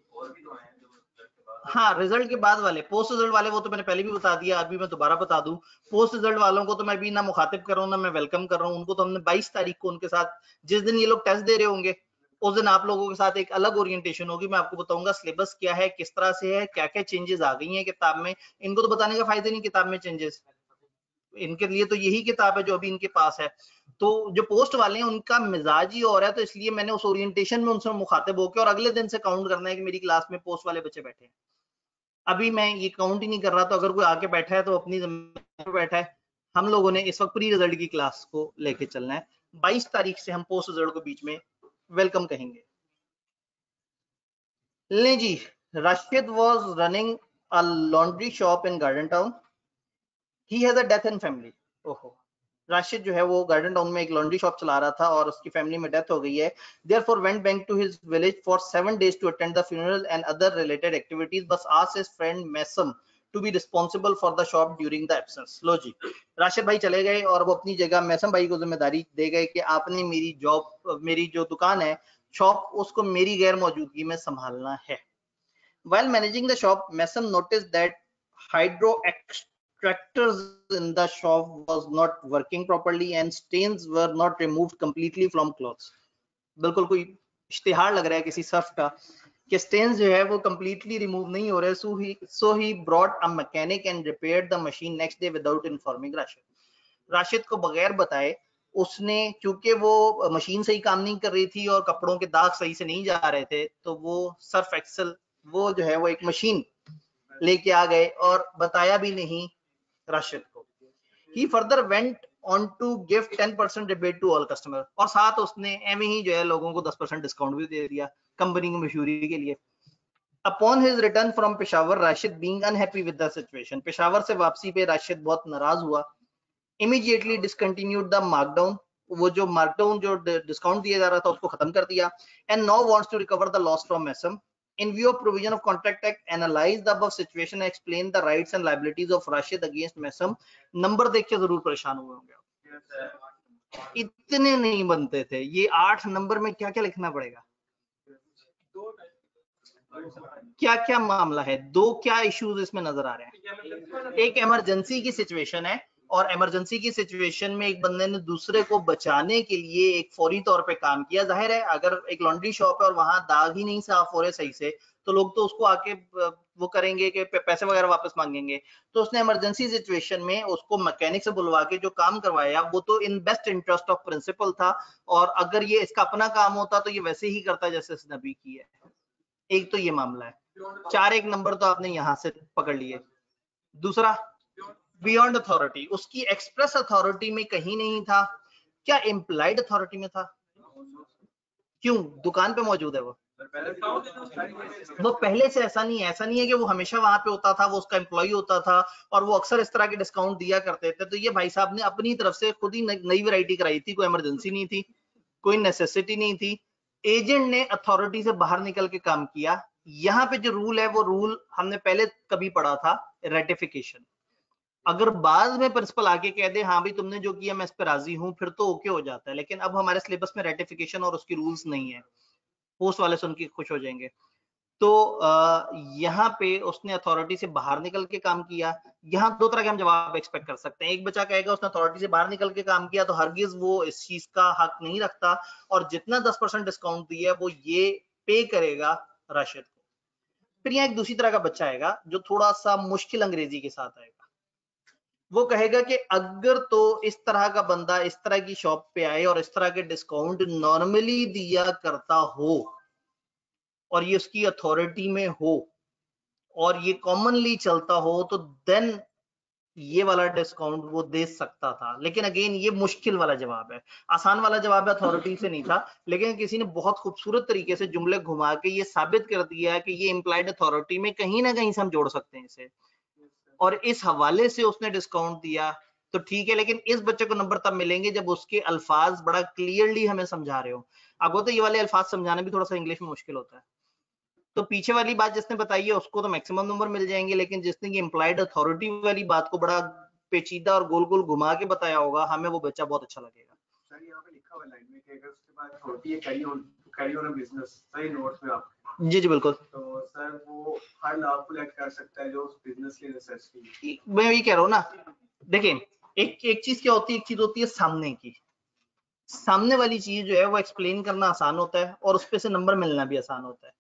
हाँ, रिजल्ट के बाद वाले, पोस्ट रिजल्ट वाले वो तो मैंने पहले भी बता दिया, अभी मैं दोबारा बता दूं। पोस्ट रिजल्ट वालों को तो मैं अभी ना मुखातिब कर रहा हूँ ना मैं वेलकम कर रहा हूँ, उनको तो हमने 22 तारीख को उनके साथ, जिस दिन ये लोग टेस्ट दे रहे होंगे उस दिन आप लोगों के साथ एक अलग ओरिएंटेशन होगी। मैं आपको बताऊंगा सिलेबस क्या है, किस तरह से है, क्या क्या चेंजेस आ गई हैं किताब में। इनको तो बताने का फायदा नहीं किताब में चेंजेस, इनके लिए तो यही किताब है जो अभी इनके पास है। तो जो पोस्ट वाले हैं उनका मिजाज ही और है, तो इसलिए मैंने उस ओरिएंटेशन में उनसे मुखातिब होकर और अगले दिन से काउंट करना है कि मेरी क्लास में पोस्ट वाले बच्चे बैठे हैं। अभी मैं ये काउंट ही नहीं कर रहा, तो अगर कोई आके बैठा है तो अपनी जमीन पर बैठा है। हम लोगों ने इस वक्त प्री रिजल्ट की क्लास को लेके चलना है। 22 तारीख से हम पोस्ट रिजल्ट को बीच में वेलकम कहेंगे। ले जी, Rashid was running a laundry shop in Garden Town, he has a death in family. ओहो, राशिद जो है वो गार्डन टाउन में एक लॉन्ड्री शॉप चला रहा था और उसकी फैमिली में डेथ हो गई है। Therefore went back to his village for 7 days to attend the funeral and other related activities, but asked his friend Mesam to be responsible for the shop during the absence। लो जी, राशिद भाई चले गए और वो अपनी जगह मैसम भाई को जिम्मेदारी दे गए कि आपने मेरी जॉब, मेरी जो दुकान है शॉप, उसको मेरी गैर मौजूदगी में संभालना है। While managing the shop, Mesam noticed that hydro extractors in the shop was not working properly and stains were not removed completely from clothes। बिल्कुल कोई इश्तिहार लग रहा है किसी सर्फ का कि स्टेन्स जो है वो completely remove नहीं हो रहे। So he brought a mechanic and repaired the machine next day without informing Rashid। Rashid को बगैर बताए उसने, क्योंकि वो मशीन सही काम नहीं कर रही थी और कपड़ों के दाग सही से नहीं जा रहे थे, तो वो सर्फ एक्सेल वो जो है वो एक मशीन लेके आ गए और बताया भी नहीं राशिद को। He further went on to give 10% rebate to all customers, और साथ उसने एवं ही जो है लोगों को 10% डिस्काउंट भी दे दिया कंपनी की मशहूरी के लिए। Upon his return from Peshawar, Rashid being unhappy with the situation, Peshawar से वापसी पे राशिद बहुत नाराज हुआ। Immediately discontinued the markdown, वो जो मार्कडाउन जो डिस्काउंट दिया जा रहा था उसको खत्म कर दिया। And now wants to recover the loss from Mesam। In view of provision of Contract Act, analyze the above situation and explain the rights and liabilities of Rashid against Mesam। Number देख के जरूर परेशान हुए होंगे, इतने नहीं बनते थे ये 8 नंबर में, क्या क्या लिखना पड़ेगा, क्या क्या मामला है, दो क्या इश्यूज इसमें नजर आ रहे हैं। एक इमरजेंसी की सिचुएशन है और इमरजेंसी की सिचुएशन में एक बंदे ने दूसरे को बचाने के लिए एक फौरी तौर पे काम किया। जाहिर है अगर एक लॉन्ड्री शॉप है और वहां दाग ही नहीं साफ हो रहे सही से, तो लोग तो उसको आके वो करेंगे कि पैसे वगैरह वापस मांगेंगे। तो उसने इमरजेंसी सिचुएशन में उसको मैकेनिक से बुलवा के जो काम करवाया वो तो in best interest of principal था, और अगर ये इसका अपना काम होता तो ये वैसे ही करता जैसे इसने अभी किया है। एक तो ये मामला है, 4 एक नंबर तो आपने यहां से पकड़ लिए। दूसरा, बियॉन्ड अथॉरिटी, उसकी एक्सप्रेस अथॉरिटी में कहीं नहीं था, क्या इम्प्लाइड अथॉरिटी में था? क्यों? दुकान पे मौजूद है वो पहले से ऐसा नहीं है, ऐसा नहीं है कि वो हमेशा वहां पे होता था, वो उसका एम्प्लॉय होता था और वो अक्सर इस तरह के डिस्काउंट दिया करते थे। तो ये भाई साहब ने अपनी तरफ से खुद ही नई वैरायटी कराई थी, कोई इमरजेंसी नहीं थी, कोई नेसेसिटी नहीं थी। एजेंट ने अथॉरिटी से बाहर निकल के काम किया। यहाँ पे जो रूल है वो रूल हमने पहले कभी पढ़ा था, रेटिफिकेशन। अगर बाद में प्रिंसिपल आके कह दे हाँ भाई तुमने जो किया मैं इस पर राजी हूं, फिर तो ओके हो जाता है। लेकिन अब हमारे सिलेबस में रेटिफिकेशन और उसकी रूल्स नहीं है, पोस्ट वाले सुन के खुश हो जाएंगे। तो यहाँ पे उसने अथॉरिटी से बाहर निकल के काम किया। यहाँ दो तरह के हम जवाब एक्सपेक्ट कर सकते हैं। एक बच्चा कहेगा उसने अथॉरिटी से बाहर निकल के काम किया तो हरगिज वो इस चीज का हक नहीं रखता, और जितना 10% डिस्काउंट दिया है वो ये पे करेगा राशिद को। फिर यहाँ एक दूसरी तरह का बच्चा आएगा जो थोड़ा सा मुश्किल अंग्रेजी के साथ आएगा। वो कहेगा कि अगर तो इस तरह का बंदा इस तरह की शॉप पे आए और इस तरह के डिस्काउंट नॉर्मली दिया करता हो और ये उसकी अथॉरिटी में हो और ये कॉमनली चलता हो, तो देन ये वाला डिस्काउंट वो दे सकता था। लेकिन अगेन ये मुश्किल वाला जवाब है, आसान वाला जवाब अथॉरिटी से नहीं था, लेकिन किसी ने बहुत खूबसूरत तरीके से जुमले घुमा के ये साबित कर दिया कि ये इम्प्लाइड अथॉरिटी में कहीं ना कहीं से हम जोड़ सकते हैं इसे, और इस हवाले से उसने डिस्काउंट दिया। तो ठीक है, लेकिन इस बच्चे को नंबर तब मिलेंगे जब उसके अल्फाज बड़ा क्लियरली हमें समझा रहे हो। आपको तो ये वाले अल्फाज समझाना भी थोड़ा सा इंग्लिश में मुश्किल होता है। तो पीछे वाली बात जिसने बताई है उसको तो मैक्सिमम नंबर मिल जाएंगे, लेकिन जिसने ये इम्प्लाइड अथॉरिटी वाली बात को बड़ा पेचीदा और गोल गोल घुमा के बताया होगा, हमें वो बच्चा बहुत अच्छा लगेगा। सर यहाँ पे लिखा हुआ लाइन में कि अगर उसके बाद होती है कैरी ऑन बिजनेस, सही नोट्स में आप। जी जी बिल्कुल। तो सर वो हर लाभ को लेकर कर सकता है जो उस बिजनेस की नेसेसिटी। मैं ये कह रहा हूँ ना, देखिए एक चीज क्या होती है, एक चीज होती है सामने की, सामने वाली चीज जो है वो एक्सप्लेन करना आसान होता है और उस पे से नंबर मिलना भी आसान होता है।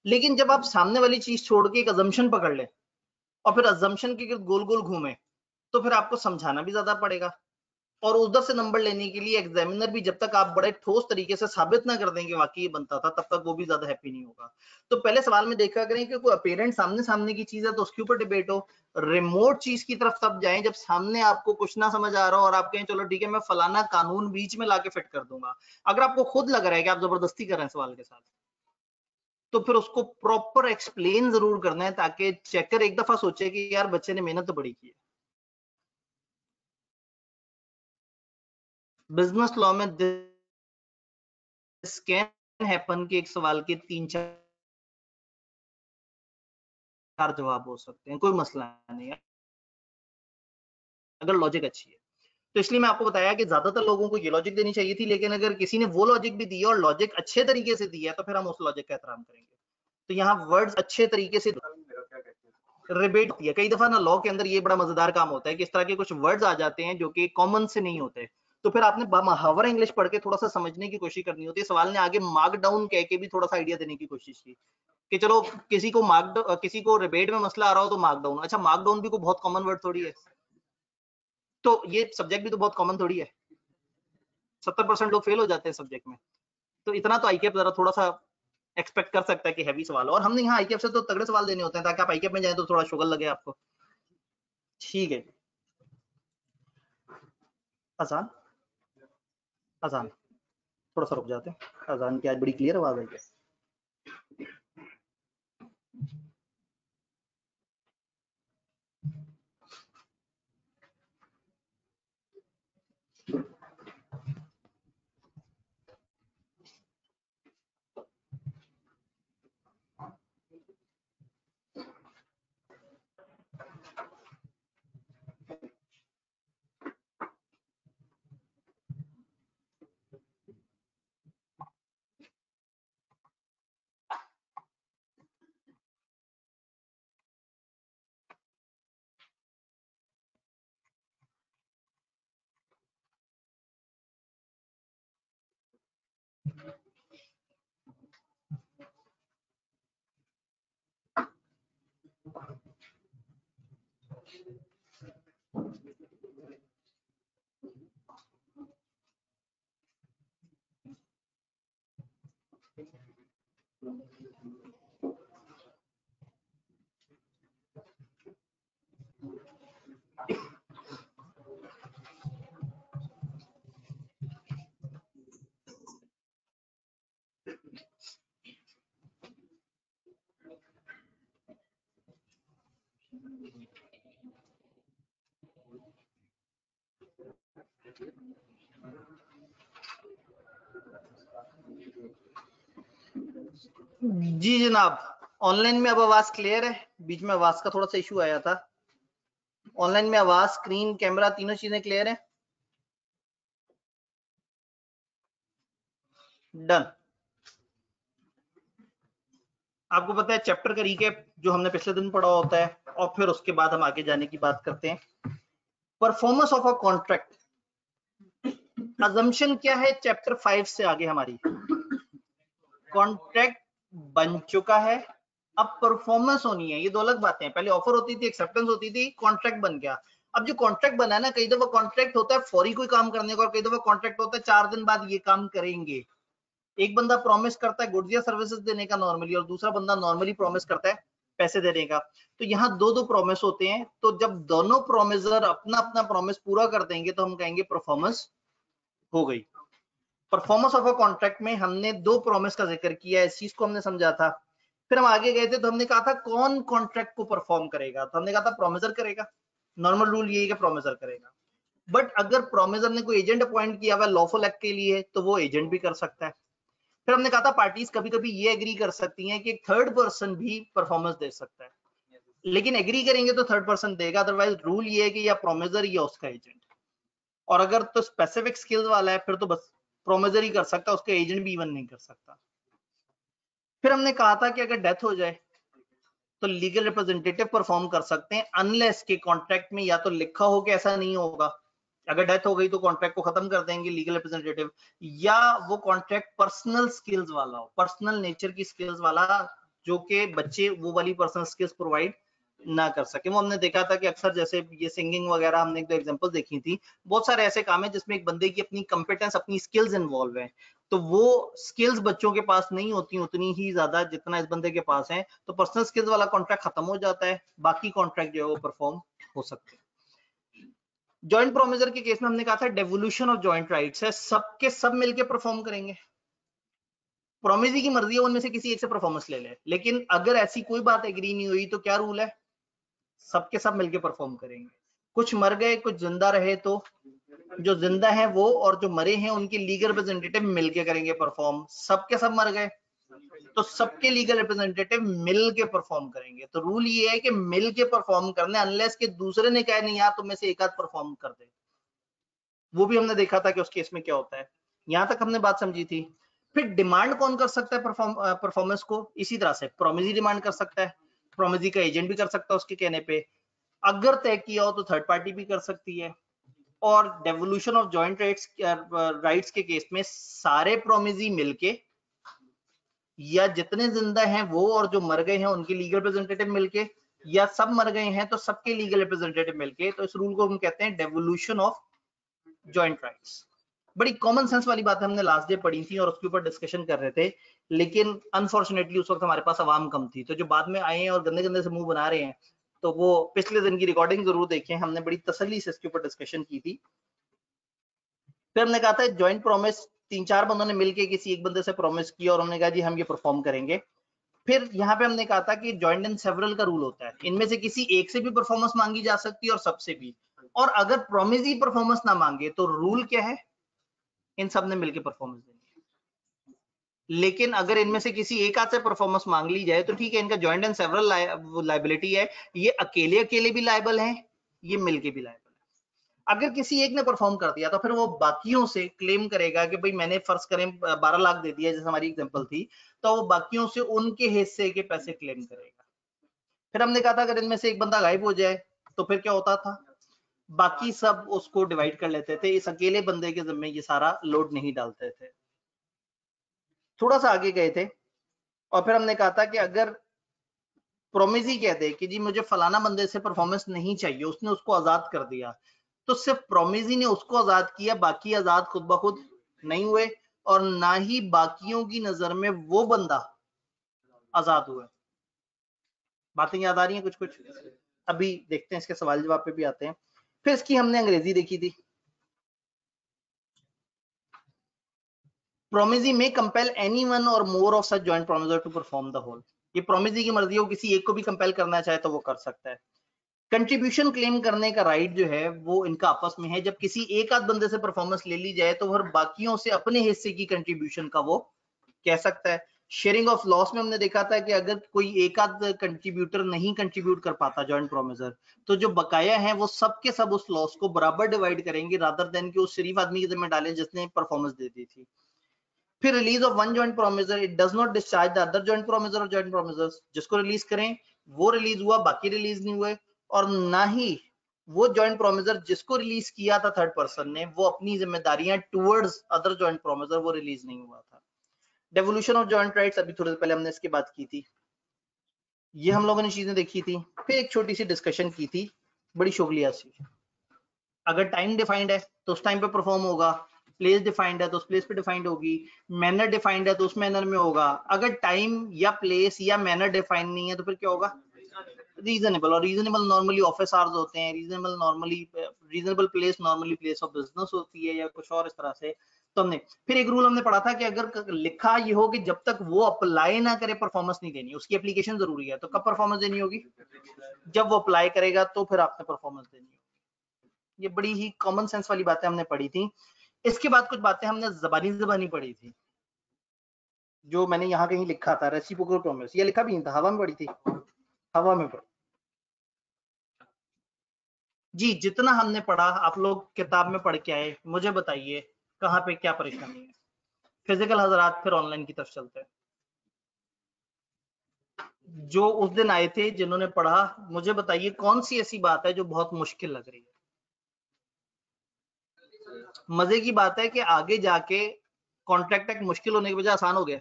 लेकिन जब आप सामने वाली चीज छोड़ के एक अजम्पशन पकड़ ले और फिर अजम्पशन के गोल गोल घूमे, तो फिर आपको समझाना भी ज्यादा पड़ेगा, और उधर से नंबर लेने के लिए एग्जामिनर भी जब तक आप बड़े ठोस तरीके से साबित ना कर देंगे वाकई ये बनता था, तब तक वो भी ज्यादा हैप्पी नहीं होगा। तो पहले सवाल में देखा करें कि कोई अपेरेंट सामने सामने की चीज है तो उसके ऊपर डिबेट हो, रिमोट चीज की तरफ तब जाएं जब सामने आपको कुछ ना समझ आ रहा हो और आप कहें चलो ठीक है मैं फलाना कानून बीच में लाके फिट कर दूंगा। अगर आपको खुद लग रहा है कि आप जबरदस्ती कर रहे हैं सवाल के साथ, तो फिर उसको प्रॉपर एक्सप्लेन जरूर करना है ताकि चेकर एक दफा सोचे कि यार बच्चे ने मेहनत तो बड़ी की है। बिजनेस लॉ में दिस कैन हैपन कि एक सवाल के 3-4 जवाब हो सकते हैं, कोई मसला नहीं है अगर लॉजिक अच्छी है। तो इसलिए मैं आपको बताया कि ज्यादातर लोगों को ये लॉजिक देनी चाहिए थी, लेकिन अगर किसी ने वो लॉजिक भी दी और लॉजिक अच्छे तरीके से दिया तो फिर हम उस लॉजिक का एहतराम करेंगे। तो यहाँ वर्ड्स अच्छे तरीके से रिबेट दिया। कई दफा ना लॉ के अंदर ये बड़ा मजेदार काम होता है कि इस तरह के कुछ वर्ड्स आ जाते हैं जो कि कॉमन से नहीं होते, तो फिर आपने मुहावरा इंग्लिश पढ़ के थोड़ा सा समझने की कोशिश करनी होती है। सवाल ने आगे मार्क डाउन कह के भी थोड़ा सा आइडिया देने की कोशिश की कि चलो किसी को रिबेट में मसला आ रहा हो तो मार्क डाउन, अच्छा मार्क डाउन भी कोई बहुत कॉमन वर्ड थोड़ी है, तो ये सब्जेक्ट भी तो बहुत कॉमन थोड़ी है, 70% लोग फेल हो जाते हैं सब्जेक्ट में। तो इतना तो आईकेएफ जरा थोड़ा सा एक्सपेक्ट कर सकता है कि हैवी सवाल हो, और हमने यहाँ आईकेएफ से तो तगड़े सवाल देने होते हैं ताकि आप आईकेएफ में जाए तो थोड़ा शुगर लगे आपको। ठीक है, आसान आसान थोड़ा सा रुक जाते हैं, अजान की आज बड़ी क्लियर आवाज आई है। जी जनाब, ऑनलाइन में अब आवाज क्लियर है? बीच में आवाज का थोड़ा सा इशू आया था। ऑनलाइन में आवाज, स्क्रीन, कैमरा तीनों चीजें क्लियर है? डन। आपको पता है चैप्टर का रीकैप जो हमने पिछले दिन पढ़ा होता है, और फिर उसके बाद हम आगे जाने की बात करते हैं। Performance of a contract, assumption क्या है चैप्टर 5 से आगे हमारी, कॉन्ट्रैक्ट बन चुका है, अब परफॉर्मेंस होनी है। ये दो अलग बातें हैं, पहले ऑफर होती थी, एक्सेप्टेंस होती थी, कॉन्ट्रैक्ट बन गया। अब जो कॉन्ट्रैक्ट बना है ना, कई दफा कॉन्ट्रैक्ट होता है फौरी कोई काम करने का, और कई दफा कॉन्ट्रैक्ट होता है 4 दिन बाद ये काम करेंगे। एक बंदा प्रॉमिस करता है गुड्स या सर्विसेज देने का नॉर्मली, और दूसरा बंदा नॉर्मली प्रॉमिस करता है पैसे देने का। तो यहाँ दो दो प्रॉमिस होते हैं, तो जब दोनों प्रोमिसर अपना अपना प्रॉमिस पूरा कर देंगे तो हम कहेंगे परफॉर्मेंस हो गई। परफॉर्मेंस ऑफ अ कॉन्ट्रैक्ट में हमने दो प्रॉमिस का जिक्र किया, इस चीज को हमने समझा था। फिर हम आगे गए थे तो हमने कहा था कौन कॉन्ट्रैक्ट को परफॉर्म करेगा, तो हमने कहा था प्रोमिसर करेगा। नॉर्मल रूल ये है कि प्रोमिसर करेगा, बट अगर प्रोमिसर ने कोई एजेंट अपॉइंट किया हुआ लॉफुल एक्ट के लिए तो वो एजेंट भी कर सकता है। फिर हमने कहा था पार्टीज कभी कभी ये एग्री कर सकती हैं कि एक थर्ड पर्सन भी परफॉर्मेंस दे सकता है, लेकिन एग्री करेंगे तो थर्ड पर्सन देगा, अदरवाइज रूल ये है कि या प्रोमिसर या उसका एजेंट। और अगर तो स्पेसिफिक स्किल्स वाला है फिर तो बस प्रोमिसर ही कर सकता है, उसका एजेंट भी इवन नहीं कर सकता। फिर हमने कहा था कि अगर डेथ हो जाए तो लीगल रिप्रेजेंटेटिव परफॉर्म कर सकते हैं, अनलेस के कॉन्ट्रैक्ट में या तो लिखा हो कि ऐसा नहीं होगा, अगर डेथ हो गई तो कॉन्ट्रैक्ट को खत्म कर देंगे लीगल रिप्रेजेंटेटिव, या वो कॉन्ट्रैक्ट पर्सनल स्किल्स वाला हो, पर्सनल नेचर की स्किल्स वाला, जो कि बच्चे वो वाली पर्सनल स्किल्स प्रोवाइड ना कर सके। वो हमने देखा था कि अक्सर जैसे ये सिंगिंग वगैरह हमने एक दो एग्जांपल देखी थी, बहुत सारे ऐसे काम है जिसमें एक बंदे की अपनी कंपिटेंस, अपनी स्किल्स इन्वॉल्व है, तो वो स्किल्स बच्चों के पास नहीं होती उतनी ही ज्यादा जितना इस बंदे के पास है, तो पर्सनल स्किल्स वाला कॉन्ट्रैक्ट खत्म हो जाता है, बाकी कॉन्ट्रैक्ट जो है वो परफॉर्म हो सकते हैं। जॉइंट प्रोमिसर के केस में हमने कहा था डेवोल्यूशन ऑफ जॉइंट राइट्स है, सबके सब मिलके परफॉर्म करेंगे, प्रोमिसरी की मर्जी है उनमें से किसी एक से परफॉर्मेंस ले ले, लेकिन अगर ऐसी कोई बात एग्री नहीं हुई तो क्या रूल है, सबके सब मिलके परफॉर्म करेंगे। कुछ मर गए कुछ जिंदा रहे तो जो जिंदा है वो और जो मरे हैं उनके लीगल रिप्रेजेंटेटिव मिलके करेंगे परफॉर्म, सबके सब मर गए तो सबके लीगल रिप्रेजेंटेटिव मिल के परफॉर्म करेंगे। तो रूल ये है कि मिल के परफॉर्म करने, अनलेस के दूसरे ने कहा नहीं यार तुम में से एक आध परफॉर्म कर दे, वो भी हमने देखा था कि उस केस में क्या होता है। यहां तक हमने बात समझी थी। फिर डिमांड कौन कर सकता है परफॉर्मेंस को, इसी तरह से प्रोमिसरी डिमांड कर सकता है, प्रोमिसरी का एजेंट भी कर सकता है उसके कहने पे, अगर तय किया हो तो थर्ड पार्टी भी कर सकती है। और डेवोल्यूशन ऑफ जॉइंट राइट्स के केस में सारे प्रोमिसरी मिलके या जितने जिंदा हैं वो और जो मर गए हैं उनके लीगल रिप्रेजेंटेटिव मिलके, या सब मर गए हैं तो सबके लीगल रिप्रेजेंटेटिव मिलके, तो इस रूल को हम कहते हैं डेवोल्यूशन ऑफ जॉइंट राइट्स। बड़ी कॉमन सेंस वाली बात हमने लास्ट डे पढ़ी थी और उसके ऊपर डिस्कशन कर रहे थे, लेकिन अनफॉर्चुनेटली उस वक्त हमारे पास आवाम कम थी, तो जो बाद में आए हैं और गंदे गंदे से मुंह बना रहे हैं तो वो पिछले दिन की रिकॉर्डिंग जरूर देखें, हमने बड़ी तसल्ली से इसके ऊपर डिस्कशन की थी। फिर हमने कहा था जॉइंट प्रॉमिस, तीन चार बंदों ने मिलकर किसी एक बंदे से प्रॉमिस किया और उन्होंने कहा जी हम ये परफॉर्म करेंगे। फिर यहाँ पे हमने कहा था कि जॉइंट एंड सेवरल का रूल होता है, इनमें से किसी एक से भी परफॉर्मेंस मांगी जा सकती है और सबसे भी, और अगर प्रॉमिस ही परफॉर्मेंस ना मांगे तो रूल क्या है, इन सब ने मिलकर परफॉर्मेंस देनी है। लेकिन अगर इनमें से किसी एक आध से परफॉर्मेंस मांग ली जाए तो ठीक है, इनका जॉइंट एंड सेवरल लायबिलिटी है, ये अकेले अकेले भी लायबल है, ये मिलके भी लायबल है। अगर किसी एक ने परफॉर्म कर दिया तो फिर वो बाकियों से क्लेम करेगा कि भाई मैंने फर्ज करें 12 लाख दे दिया जैसे हमारी एग्जांपल थी, तो वो बाकियों से उनके हिस्से के पैसे क्लेम करेगा। फिर हमने कहा था अगर इनमें से एक बंदा गायब हो जाए तो फिर क्या होता था, बाकी सब उसको डिवाइड कर लेते थे, इस अकेले बंदे के जिम्मे ये सारा लोड नहीं डालते थे। थोड़ा सा आगे गए थे और फिर हमने कहा था कि अगर प्रोमिसी कह दे कि जी मुझे फलाना बंदे से परफॉर्मेंस नहीं चाहिए, उसने उसको आजाद कर दिया, तो सिर्फ प्रोमिसी ने उसको आजाद किया, बाकी आजाद खुद ब खुद नहीं हुए और ना ही बाकियों की नजर में वो बंदा आजाद हुआ। बातें याद आ रही हैं कुछ कुछ, अभी देखते हैं, इसके सवाल जवाब पे भी आते हैं। फिर इसकी हमने अंग्रेजी देखी थी, प्रोमिसी में कंपेल एनीवन और more of such joint promisor to perform the whole, ये प्रोमिसी की मर्जी हो, किसी एक को भी कंपेल करना चाहे तो वो कर सकता है। कंट्रीब्यूशन क्लेम करने का राइट जो है वो इनका आपस में है, जब किसी एक आध बंदे से परफॉर्मेंस ले ली जाए तो फिर बाकियों से अपने हिस्से की कंट्रीब्यूशन का वो कह सकता है। शेयरिंग ऑफ लॉस में हमने देखा था कि अगर कोई एक आध कंट्रीब्यूटर नहीं कंट्रीब्यूट कर पाता जॉइंट प्रोमिसर, तो जो बकाया है वो सब के सब उस लॉस को बराबर डिवाइड करेंगे, रादर देन कि उस शरीफ आदमी के जिम्मे डालें जिसने परफॉर्मेंस दे दी थी। फिर release of one joint promisor, it does not discharge the other joint promisor और जॉइंट प्रोमिसर्स, जिसको रिलीज करें वो रिलीज हुआ, बाकी रिलीज नहीं हुए, और ना ही वो जॉइंट प्रोमिसर जिसको रिलीज किया था थर्ड पर्सन ने, वो अपनी जिम्मेदारियां टुवर्ड्स अदर जॉइंट प्रोमिसर वो रिलीज नहीं हुआ था। डेवोल्यूशन ऑफ जॉइंट राइट्स, अभी थोड़ी देर पहले हमने इसकी बात की थी, ये हम लोगों ने चीजें देखी थी। फिर एक छोटी सी डिस्कशन की थी, बड़ी शुगलिया सी, अगर टाइम डिफाइंड है तो उस टाइम पे परफॉर्म होगा, प्लेस डिफाइंड है तो उस प्लेस पे डिफाइंड होगी, मैनर डिफाइंड है तो उस मैनर में होगा, अगर टाइम या प्लेस या मैनर डिफाइंड नहीं है तो फिर क्या होगा, रीजनेबल, और रीजनेबल नॉर्मली ऑफिस आवर्स होते हैं, reasonable place normally place of business होती है या कुछ और इस तरह से। तो हमने फिर एक रूल हमने पढ़ा था कि अगर लिखा ये हो कि जब तक वो अप्लाई ना करे परफॉर्मेंस नहीं देनी, उसकी एप्लीकेशन जरूरी है। तो कब परफॉर्मेंस देनी होगी? जब वो अप्लाई करेगा तो फिर आपने परफॉर्मेंस देनी होगी। ये बड़ी ही कॉमन सेंस वाली बातें हमने पढ़ी थी। इसके बाद कुछ बातें हमने जबानी पढ़ी थी, जो मैंने यहाँ कहीं लिखा था, रेसिप्रोकल प्रॉमिस। ये लिखा भी नहीं था, हवा में पढ़ी थी, हवा में पढ़ी जी। जितना हमने पढ़ा आप लोग किताब में पढ़ के आए, मुझे बताइए कहाँ पे क्या परेशानी है। फिजिकल हजरात फिर ऑनलाइन की तरफ चलते हैं। जो उस दिन आए थे जिन्होंने पढ़ा, मुझे बताइए कौन सी ऐसी बात है जो बहुत मुश्किल लग रही है। मजे की बात है कि आगे जाके कॉन्ट्रैक्ट एक मुश्किल होने की बजाय आसान हो गया।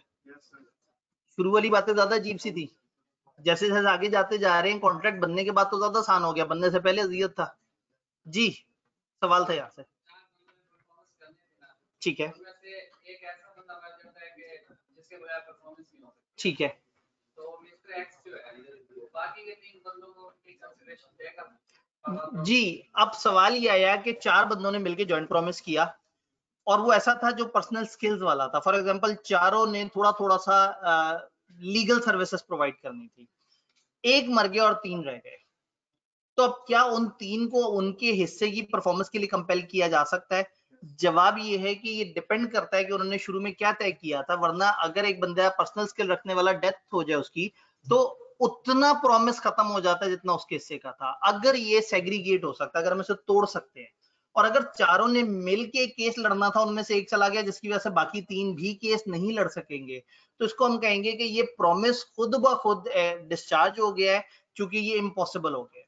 शुरू वाली बातें ज्यादा अजीब सी थी, जैसे जैसे आगे जाते जा रहे हैं कॉन्ट्रैक्ट बनने के बाद तो ज्यादा आसान हो गया, बनने से पहले अजियत था। जी सवाल था यहाँ से, ठीक है ठीक है। जी अब सवाल ये आया कि 4 बंदों ने मिलकर जॉइंट प्रॉमिस किया और वो ऐसा था जो पर्सनल स्किल्स वाला था। फॉर एग्जांपल चारों ने थोड़ा सा लीगल सर्विसेज प्रोवाइड करनी थी, एक मर गया और 3 रह गए। तो अब क्या उन 3 को उनके हिस्से की परफॉर्मेंस के लिए कंपेल किया जा सकता है? जवाब ये है कि ये डिपेंड करता है कि उन्होंने शुरू में क्या तय किया था। वरना अगर एक बंदा पर्सनल स्किल रखने वाला डेथ हो जाए उसकी, तो उतना प्रॉमिस खत्म हो जाता है जितना उसके हिस्से का था। अगर ये सेग्रीगेट हो सकता है, अगर हम इसे तोड़ सकते हैं, और अगर चारों ने मिलके केस लड़ना था, उनमें से एक चला गया जिसकी वजह से बाकी 3 भी केस नहीं लड़ सकेंगे, तो इसको हम कहेंगे कि ये प्रॉमिस खुद ब खुद डिस्चार्ज हो गया है, क्योंकि ये इम्पॉसिबल हो गया।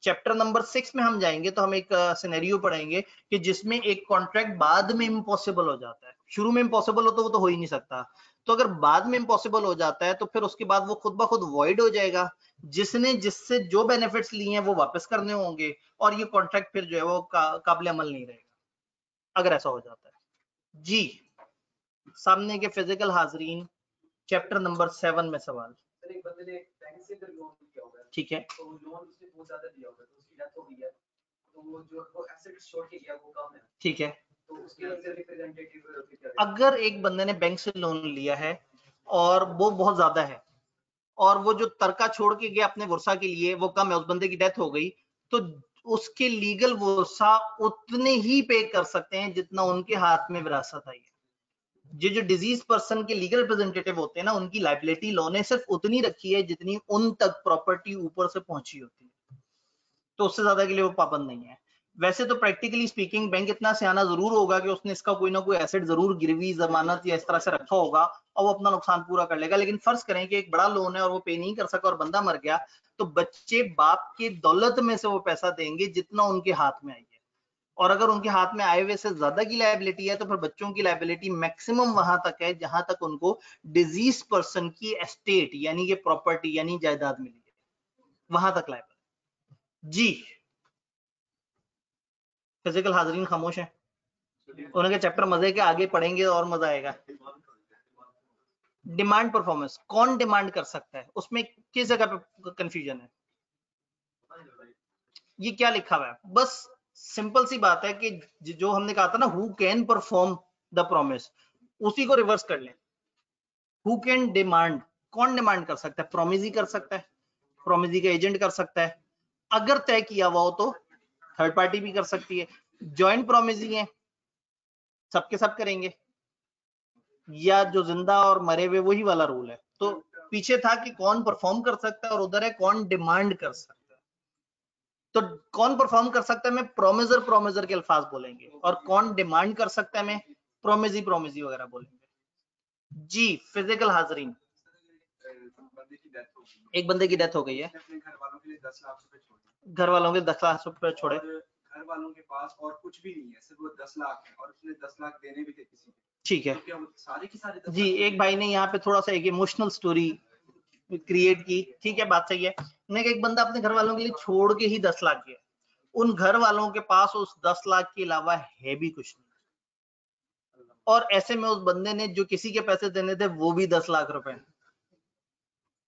चैप्टर नंबर 6 में हम जाएंगे तो हम एक सिनेरियो पढ़ेंगे कि जिसमें एक कॉन्ट्रैक्ट बाद में इम्पॉसिबल हो जाता है। शुरू में इम्पॉसिबल हो तो वो तो हो ही नहीं सकता, तो अगर बाद में इम्पॉसिबल हो जाता है तो फिर उसके बाद वो खुद ब खुद वॉइड हो जाएगा। जिसने जिससे जो बेनिफिट्स लिए हैं वो वापस करने होंगे, और ये कॉन्ट्रैक्ट फिर जो है वो काबिल अमल नहीं रहेगा अगर ऐसा हो जाता है। जी सामने के फिजिकल हाजरीन, चैप्टर नंबर 7 में सवाल। एक बंदे ने बैंक से लोन लिया होगा, ठीक है, तो लोन उसने बहुत ज्यादा लिया होगा, तो उसकी डेथ हो गई है, तो वो जो वो एसेट छोड़ के गया वो कम है, ठीक है। तो उसके लिए रिप्रेजेंटेटिव अगर एक बंदे ने बैंक से लोन लिया है और वो बहुत ज्यादा है, और वो जो तरका छोड़ के गया अपने वर्षा के लिए वो कम है, उस बंदे की डेथ हो गई, तो उसके लीगल वर्षा उतने ही पे कर सकते हैं जितना उनके हाथ में विरासत आई है। ये जो डिजीज पर्सन के लीगल रिप्रेजेंटेटिव होते हैं ना, उनकी लाइबिलिटी लॉ ने सिर्फ उतनी रखी है जितनी उन तक प्रॉपर्टी ऊपर से पहुंची होती है, तो उससे ज्यादा के लिए वो पाबंद नहीं है। वैसे तो प्रैक्टिकली स्पीकिंग बैंक इतना सियाना जरूर होगा कि उसने इसका कोई ना कोई एसेट जरूर गिरवी जमानत या इस तरह से रखा होगा और वो अपना नुकसान पूरा कर लेगा। लेकिन फर्ज करें कि एक बड़ा लोन है और वो पे नहीं कर सका और बंदा मर गया, तो बच्चे बाप की दौलत में से वो पैसा देंगे जितना उनके हाथ में आई है, और अगर उनके हाथ में आए हुए से ज्यादा की लायबिलिटी है तो फिर बच्चों की लायबिलिटी मैक्सिमम वहां तक है जहां तक उनको डिजीज पर्सन की एस्टेट यानी कि प्रॉपर्टी यानी जायदाद मिली है, वहां तक लायबिलिटी। जी फिजिकल हाजरीन खामोश है, उन्होंने चैप्टर मजे के आगे पढ़ेंगे और मजा आएगा। डिमांड परफॉर्मेंस, कौन डिमांड कर सकता है, उसमें किस जगह पे कंफ्यूजन है? ये क्या लिखा हुआ है? बस सिंपल सी बात है कि जो हमने कहा था ना, who can perform the promise, उसी को रिवर्स कर लें। हु कैन डिमांड, कौन डिमांड कर सकता है? प्रोमिजी कर सकता है, प्रोमिजी का एजेंट कर सकता है, अगर तय किया हुआ हो तो थर्ड पार्टी भी कर सकती है। जॉइंट प्रोमिजी है, सबके सब करेंगे, या जो जिंदा और मरे हुए वही वाला रूल है। तो पीछे था कि कौन परफॉर्म कर सकता है और उधर है कौन डिमांड कर सकता है। तो कौन परफॉर्म कर सकता है में प्रोमिजर के अल्फाज बोलेंगे, और कौन डिमांड कर सकता है में प्रोमिजी वगैरह बोलेंगे। जी फिजिकल हाजरीन, एक बंदे की डेथ हो गई है, घर वालों के लिए 10 लाख रुपए छोड़े, घर वालों के 10 लाख रुपए छोड़े, घर वालों के पास और कुछ भी नहीं है, सिर्फ वो 10 लाख है और उसने 10 लाख देने भी थे किसी को, ठीक है। तो क्या वो सारे के सारे 10 जी लाख एक भाई ने यहाँ पे थोड़ा सा एक इमोशनल स्टोरी क्रिएट की, ठीक है बात सही है। एक बंदा अपने घर वालों के लिए छोड़ के ही 10 लाख दिया, उन घर वालों के पास उस 10 लाख के अलावा है भी कुछ नहीं, और ऐसे में उस बंदे ने जो किसी के पैसे देने थे वो भी 10 लाख रुपए,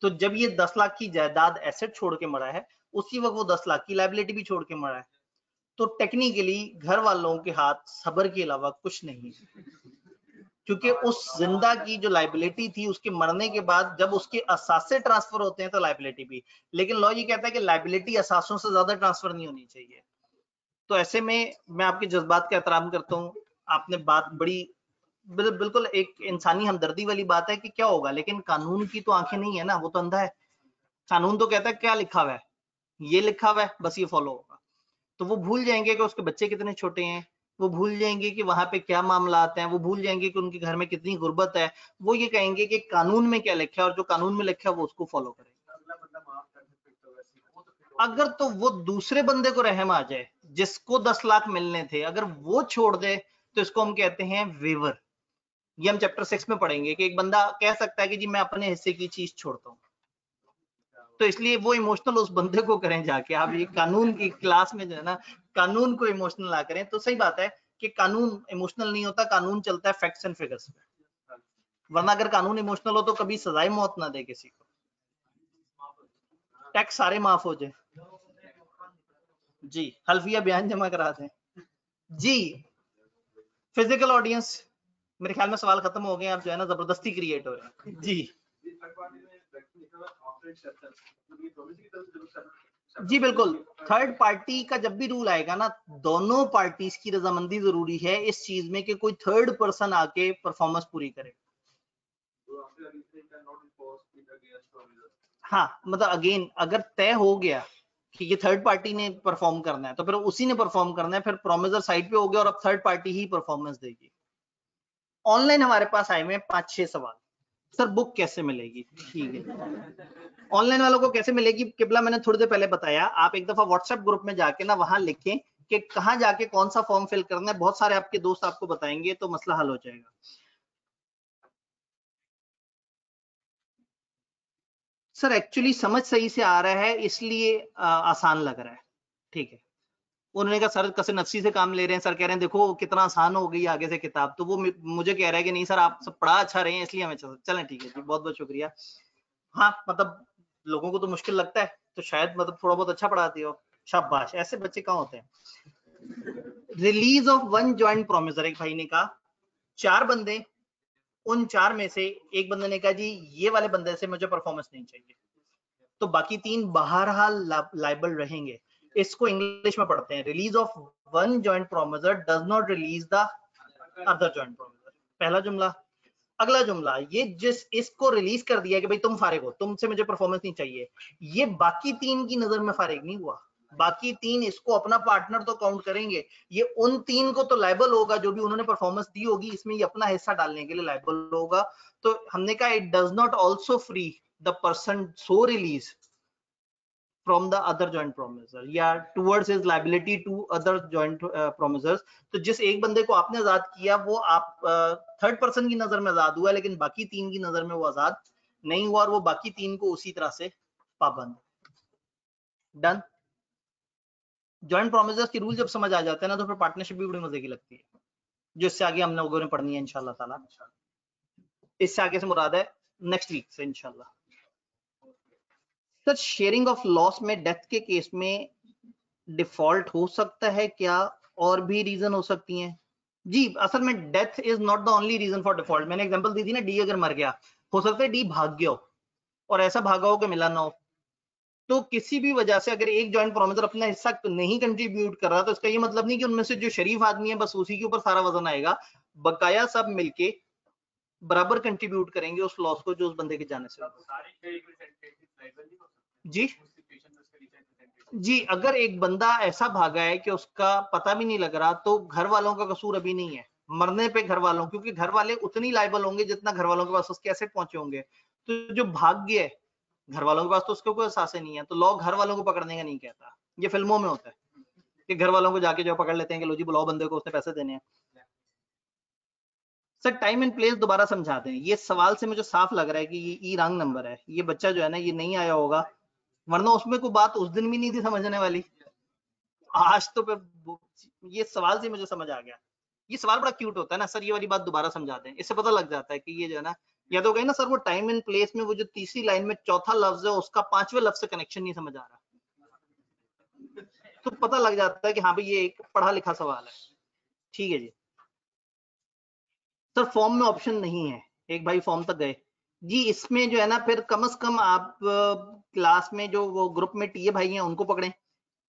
तो जब ये 10 लाख की जायदाद एसेट छोड़ के मरा है, उसी वक्त वो 10 लाख की लाइबिलिटी भी छोड़ के मरा है। तो टेक्निकली घर वालों के हाथ सब्र के अलावा कुछ नहीं, क्योंकि उस जिंदा की जो लाइबिलिटी थी उसके मरने के बाद जब उसके असासे ट्रांसफर होते हैं तो लाइबिलिटी भी, लेकिन लॉ ये कहता है कि लाइबिलिटी असासों से ज्यादा ट्रांसफर नहीं होनी चाहिए। तो ऐसे में मैं आपके जज्बात का एहतराम करता हूँ, आपने बात बड़ी बिल्कुल एक इंसानी हमदर्दी वाली बात है कि क्या होगा, लेकिन कानून की तो आंखें नहीं है ना, वो तो अंधा है। कानून तो कहता है क्या लिखा हुआ है, ये लिखा हुआ है, बस ये फॉलो होगा। तो वो भूल जाएंगे कि उसके बच्चे कितने छोटे हैं, वो भूल जाएंगे कि वहां पे क्या मामला आते हैं, वो भूल जाएंगे कि उनके घर में कितनी गुर्बत है। वो ये कहेंगे कि कानून में क्या लिखा है और जो कानून में लिखा है वो उसको फॉलो करेंगे। अगला बंदा माफ कर दे फिर तो वैसे ही, वो तो फिर अगर तो वो दूसरे बंदे को रहम आ जाए जिसको 10 लाख मिलने थे, अगर वो छोड़ दे तो इसको हम कहते हैं वेवर। ये हम चैप्टर 6 में पढ़ेंगे कि एक बंदा कह सकता है कि जी मैं अपने हिस्से की चीज छोड़ता हूँ। तो इसलिए वो इमोशनल उस बंदे को करें जाके, आप ये कानून की क्लास में जो है ना कानून को इमोशनल ना करें। तो सही बात है कि कानून इमोशनल नहीं होता, कानून चलता है फैक्ट्स एंड फिगर्स पे, वरना अगर कानून इमोशनल हो तो कभी सजाए मौत ना दे किसी को, टैक्स सारे माफ हो जाए जी, हल्फिया बयान जमा करा दें जी। फिजिकल ऑडियंस, मेरे ख्याल में सवाल खत्म हो गए, आप जो है ना जबरदस्ती क्रिएट हो रहे हैं जी। जी बिल्कुल, थर्ड पार्टी का जब भी रूल आएगा ना, दोनों पार्टीज की रजामंदी जरूरी है इस चीज में कि कोई थर्ड पर्सन आके परफॉर्मेंस पूरी करे। हाँ मतलब अगेन अगर तय हो गया कि ये थर्ड पार्टी ने परफॉर्म करना है तो फिर उसी ने परफॉर्म करना है, फिर प्रोमिसर साइड पे हो गया और अब थर्ड पार्टी ही परफॉर्मेंस देगी। ऑनलाइन हमारे पास आए हुए 5-6 सवाल, सर बुक कैसे मिलेगी? ठीक है, ऑनलाइन वालों को कैसे मिलेगी किबला मैंने थोड़ी देर पहले बताया। आप एक दफा व्हाट्सएप ग्रुप में जाके ना वहां लिखें कि कहां जाके कौन सा फॉर्म फिल करना है, बहुत सारे आपके दोस्त आपको बताएंगे तो मसला हल हो जाएगा। सर एक्चुअली समझ सही से आ रहा है इसलिए आसान लग रहा है, ठीक है। उन्होंने कहा सर कसे नफसी से काम ले रहे हैं, सर कह रहे हैं देखो कितना आसान हो गई आगे से किताब, तो वो मुझे कह रहा है कि नहीं सर आप सब पढ़ा अच्छा रहे हैं इसलिए हमें चलें, ठीक है जी बहुत बहुत शुक्रिया। हाँ मतलब लोगों को तो मुश्किल लगता है तो शायद मतलब थोड़ा बहुत अच्छा पढ़ाते हो, शाबाश, ऐसे बच्चे कहाँ होते हैं। Release of one joint promisor, एक भाई ने कहा 4 बंदे, उन 4 में से एक बंदे ने कहा जी ये वाले बंदे से मुझे परफॉर्मेंस नहीं चाहिए, तो बाकी 3 बहरहाल लाइबल रहेंगे। इसको इंग्लिश में पढ़ते हैं, release of one joint promisor does not release the other joint promisor. पहला जुमला। अगला जुमला, ये जिस इसको रिलीज कर दिया कि भाई तुम फारिग हो, तुमसे मुझे परफॉर्मेंस नहीं चाहिए, ये बाकी 3 की नजर में फारिग नहीं हुआ, बाकी 3 इसको अपना पार्टनर तो काउंट करेंगे, ये उन 3 को तो लायबल होगा जो भी उन्होंने परफॉर्मेंस दी होगी, इसमें ये अपना हिस्सा डालने के लिए लायबल होगा। तो हमने कहा it does not also free the person so release from the other joint promisor या towards his liability to other joint promisors। तो जिस एक बंदे को आपने आजाद किया वो आप थर्ड पर्सन की नजर में आजाद हुआ, लेकिन बाकी 3 की नजर में वो आजाद नहीं हुआ और वो बाकी 3 को उसी तरह से पाबंद। डन। जॉइंट प्रोमिसर्स के रूल जब समझ आ जाते हैं ना तो फिर पार्टनरशिप भी बड़ी मजे की लगती है, जो इससे आगे हम लोगों ने पढ़नी है इंशाल्लाह ताला। इससे आगे से मुराद है नेक्स्ट वीक से इंशाल्लाह। सर शेयरिंग ऑफ लॉस में डेथ के केस में डिफॉल्ट हो सकता है क्या, और भी रीजन हो सकती हैं? जी असल में death is not the only reason for default. मैंने एग्जांपल दी थी ना, डी अगर मर गया, हो सकता है डी भाग गया हो और ऐसा भागा हो कि मिला ना हो। तो किसी भी वजह से अगर एक जॉइंट प्रोमिसर अपना हिस्सा नहीं कंट्रीब्यूट कर रहा तो इसका ये मतलब नहीं कि उनमें से जो शरीफ आदमी है बस उसी के ऊपर सारा वजन आएगा, बकाया सब मिलके बराबर कंट्रीब्यूट करेंगे उस लॉस को जो उस बंदे के जाने से। जी जी अगर एक बंदा ऐसा भागा है कि उसका पता भी नहीं लग रहा तो घर वालों का कसूर अभी नहीं है, मरने पे घर वालों, क्योंकि घर वाले उतनी लायबल होंगे जितना घर वालों के पास उसके एसेट पहुंचे होंगे। तो जो भाग गया है घर वालों के पास तो उसके कोई एहसास नहीं है, तो लॉ घर वालों को पकड़ने का नहीं कहता। ये फिल्मों में होता है कि घर वालों को जाके जो पकड़ लेते हैं कि लो जी बुलाओ बंदे को, उसने पैसे देने हैं। सर टाइम एंड प्लेस दोबारा समझा दें, ये सवाल से मुझे साफ लग रहा है कि ये ई रंग नंबर है, ये बच्चा जो है ना ये नहीं आया होगा, वरना उसमें कोई बात उस दिन भी नहीं थी समझने वाली, आज तो फिर ये सवाल से मुझे समझ आ गया। ये सवाल बड़ा क्यूट होता है ना सर, ये वाली बात दोबारा समझा दें, इससे पता लग जाता है कि ये जो है ना या तो कहे ना सर वो टाइम एंड प्लेस में वो जो तीसरी लाइन में चौथा लफ्ज है उसका पांचवें लफ्ज से कनेक्शन नहीं समझ आ रहा, तो पता लग जाता है कि हाँ भाई ये एक पढ़ा लिखा सवाल है। ठीक है जी सर, फॉर्म में ऑप्शन नहीं है, एक भाई फॉर्म तक गए जी। इसमें जो है ना फिर कम से कम आप क्लास में जो वो ग्रुप में टीए भाई हैं उनको पकड़ें,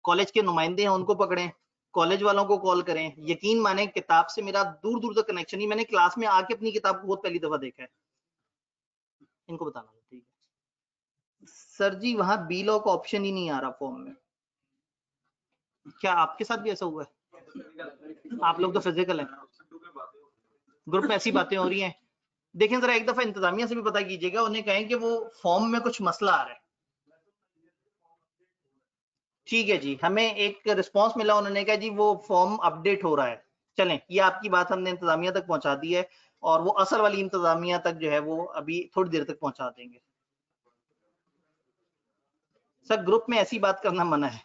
कॉलेज के नुमाइंदे हैं उनको पकड़ें, कॉलेज वालों को कॉल करें। यकीन माने किताब से मेरा दूर दूर तक कनेक्शन नहीं, मैंने क्लास में आके अपनी किताब को बहुत पहली दफा देखा है। इनको बताना ठीक है सर जी, वहां बी लॉ का ऑप्शन ही नहीं आ रहा फॉर्म में। क्या आपके साथ भी ऐसा हुआ है? आप लोग तो फिजिकल हैं, ग्रुप में ऐसी बातें हो रही हैं। देखें जरा एक दफा इंतजामिया से भी पता कीजिएगा, उन्हें कहें कि वो फॉर्म में कुछ मसला आ रहा है। ठीक है जी, हमें एक रिस्पांस मिला, उन्होंने कहा जी वो फॉर्म अपडेट हो रहा है। चलें, ये आपकी बात हमने इंतजामिया तक पहुंचा दी है और वो असल वाली इंतजामिया तक जो है वो अभी थोड़ी देर तक पहुंचा देंगे। सर ग्रुप में ऐसी बात करना मना है।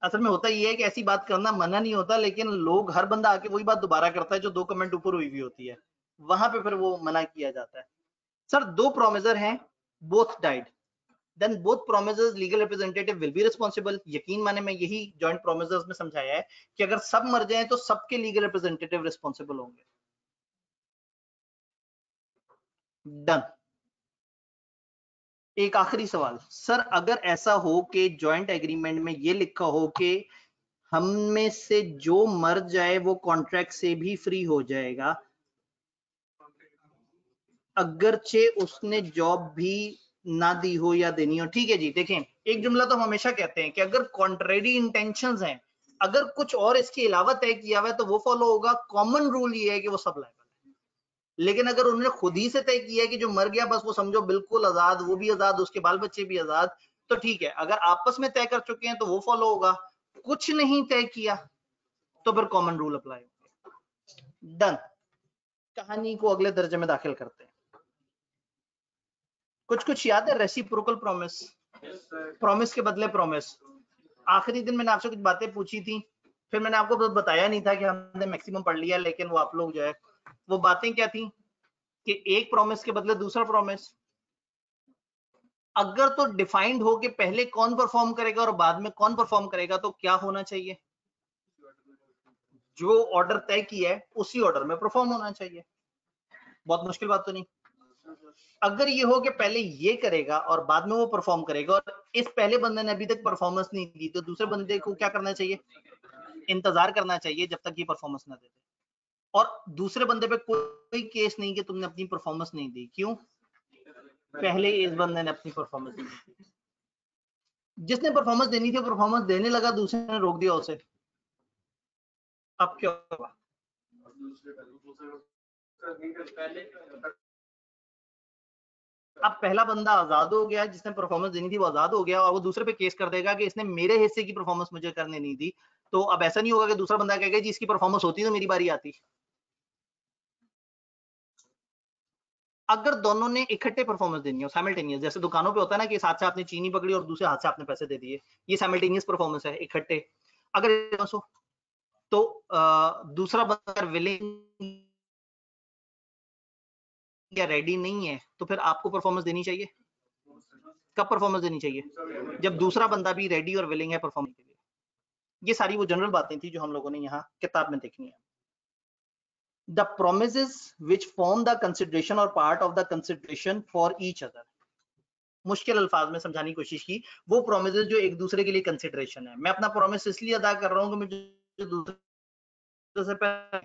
असल में होता ये है कि ऐसी बात करना मना नहीं होता, लेकिन लोग हर बंदा आके वही बात दोबारा करता है जो 2 कमेंट ऊपर हुई हुई होती है, वहां पे फिर वो मना किया जाता है। सर 2 प्रोमिसर हैं, both died, then both promisors legal representative will be responsible. यकीन माने मैं यही जॉइंट प्रोमिसर्स में समझाया है कि अगर सब मर जाएं तो सबके लीगल रिप्रेजेंटेटिव रिस्पांसिबल होंगे। डन। एक आखिरी सवाल सर, अगर ऐसा हो कि जॉइंट एग्रीमेंट में ये लिखा हो कि हम में से जो मर जाए वो कॉन्ट्रैक्ट से भी फ्री हो जाएगा, अगरचे उसने जॉब भी ना दी हो या देनी हो। ठीक है जी, देखें एक जुमला तो हम हमेशा कहते हैं कि अगर कॉन्ट्रेरी इंटेंशंस हैं, अगर कुछ और इसके अलावा तय किया हुआ है तो वो फॉलो होगा। कॉमन रूल ये है कि वो सब लायबल है। लेकिन अगर उन्होंने खुद ही से तय किया है कि जो मर गया बस वो समझो बिल्कुल आजाद, वो भी आजाद, उसके बाल बच्चे भी आजाद, तो ठीक है। अगर आपस में तय कर चुके हैं तो वो फॉलो होगा, कुछ नहीं तय किया तो फिर कॉमन रूल अप्लाई होगा। डन। कहानी को अगले दर्जे में दाखिल करते हैं। कुछ कुछ याद है? रेसिप्रोकल प्रॉमिस, प्रॉमिस के बदले प्रॉमिस। आखिरी दिन मैंने आपसे कुछ बातें पूछी थी, फिर मैंने आपको बताया नहीं था कि हमने मैक्सिमम पढ़ लिया, लेकिन वो आप लोग जो है वो बातें क्या थी कि एक प्रॉमिस के बदले दूसरा प्रॉमिस। अगर तो डिफाइंड हो कि पहले कौन परफॉर्म करेगा और बाद में कौन परफॉर्म करेगा, तो क्या होना चाहिए? जो ऑर्डर तय किया है उसी ऑर्डर में परफॉर्म होना चाहिए। बहुत मुश्किल बात तो नहीं। अगर ये हो कि पहले ये करेगा और बाद में वो परफॉर्म करेगा और इस पहले बंदे ने अभी तक परफॉर्मेंस नहीं दी, तो दूसरे बंदे को क्या करना चाहिए? इंतजार करना चाहिए जब तक ये परफॉर्मेंस ना दे दे। और दूसरे बंदे पे कोई केस नहीं कि तुमने अपनी परफॉर्मेंस नहीं दी। क्यों? पहले इस बंदे ने अपनी परफॉर्मेंस नहीं दी। जिसने परफॉर्मेंस देनी थी परफॉर्मेंस देने लगा, दूसरे ने रोक दिया उसे, अब क्या होगा? अब पहला बंदा आजाद हो गया, जिसने परफॉर्मेंस देनी थी वो आजाद हो गया, और वो दूसरे पे केस कर देगा कि इसने मेरे हिस्से की परफॉर्मेंस मुझे करने नहीं दी। तो अब ऐसा नहीं होगा कि दूसरा बंदा कहेगा जी इसकी परफॉर्मेंस होती तो मेरी बारी आती। अगर दोनों ने इकट्ठे परफॉर्मेंस देनी हो, साइमल्टेनियस, जैसे दुकानों पे होता है ना कि इस हाथ से आपने चीनी पकड़ी और दूसरे हाथ से आपने पैसे दे दिए, ये साइमल्टेनियस परफॉर्मेंस है, इकट्ठे। अगर तो दूसरा बंदा विलिंग या रेडी नहीं है तो फिर आपको परफॉर्मेंस देनी चाहिए। कब परफॉर्मेंस देनी चाहिए? जब दूसरा बंदा भी रेडी और विलिंग है परफॉर्मेंस के लिए। ये सारी वो जनरल बातें थी जो हम लोगों ने यहाँ किताब में देखनी है। The promises which form the consideration or part of the consideration for each other, मुश्किल अल्फाज में समझाने की कोशिश की। वो प्रोमिसेस जो एक दूसरे के लिए कंसिडरेशन है। मैं अपना प्रोमिस इसलिए अदा कर रहा हूँ कि मुझे दूसरे से पहले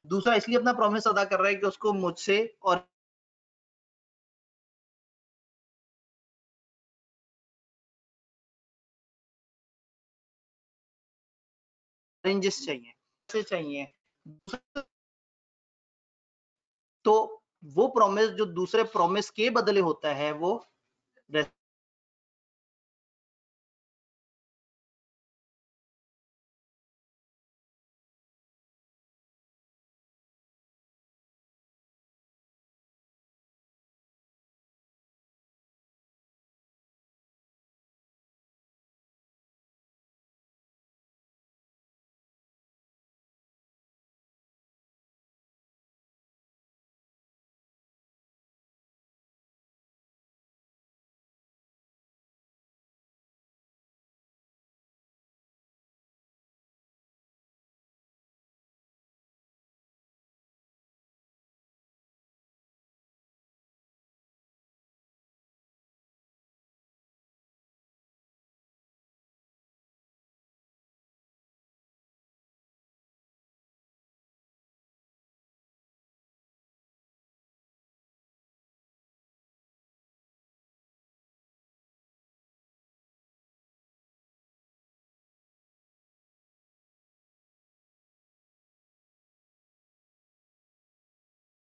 दूसरा इसलिए अपना प्रॉमिस अदा कर रहा है कि उसको मुझसे और अरेंजेस चाहिए। तो वो प्रॉमिस जो दूसरे प्रॉमिस के बदले होता है वो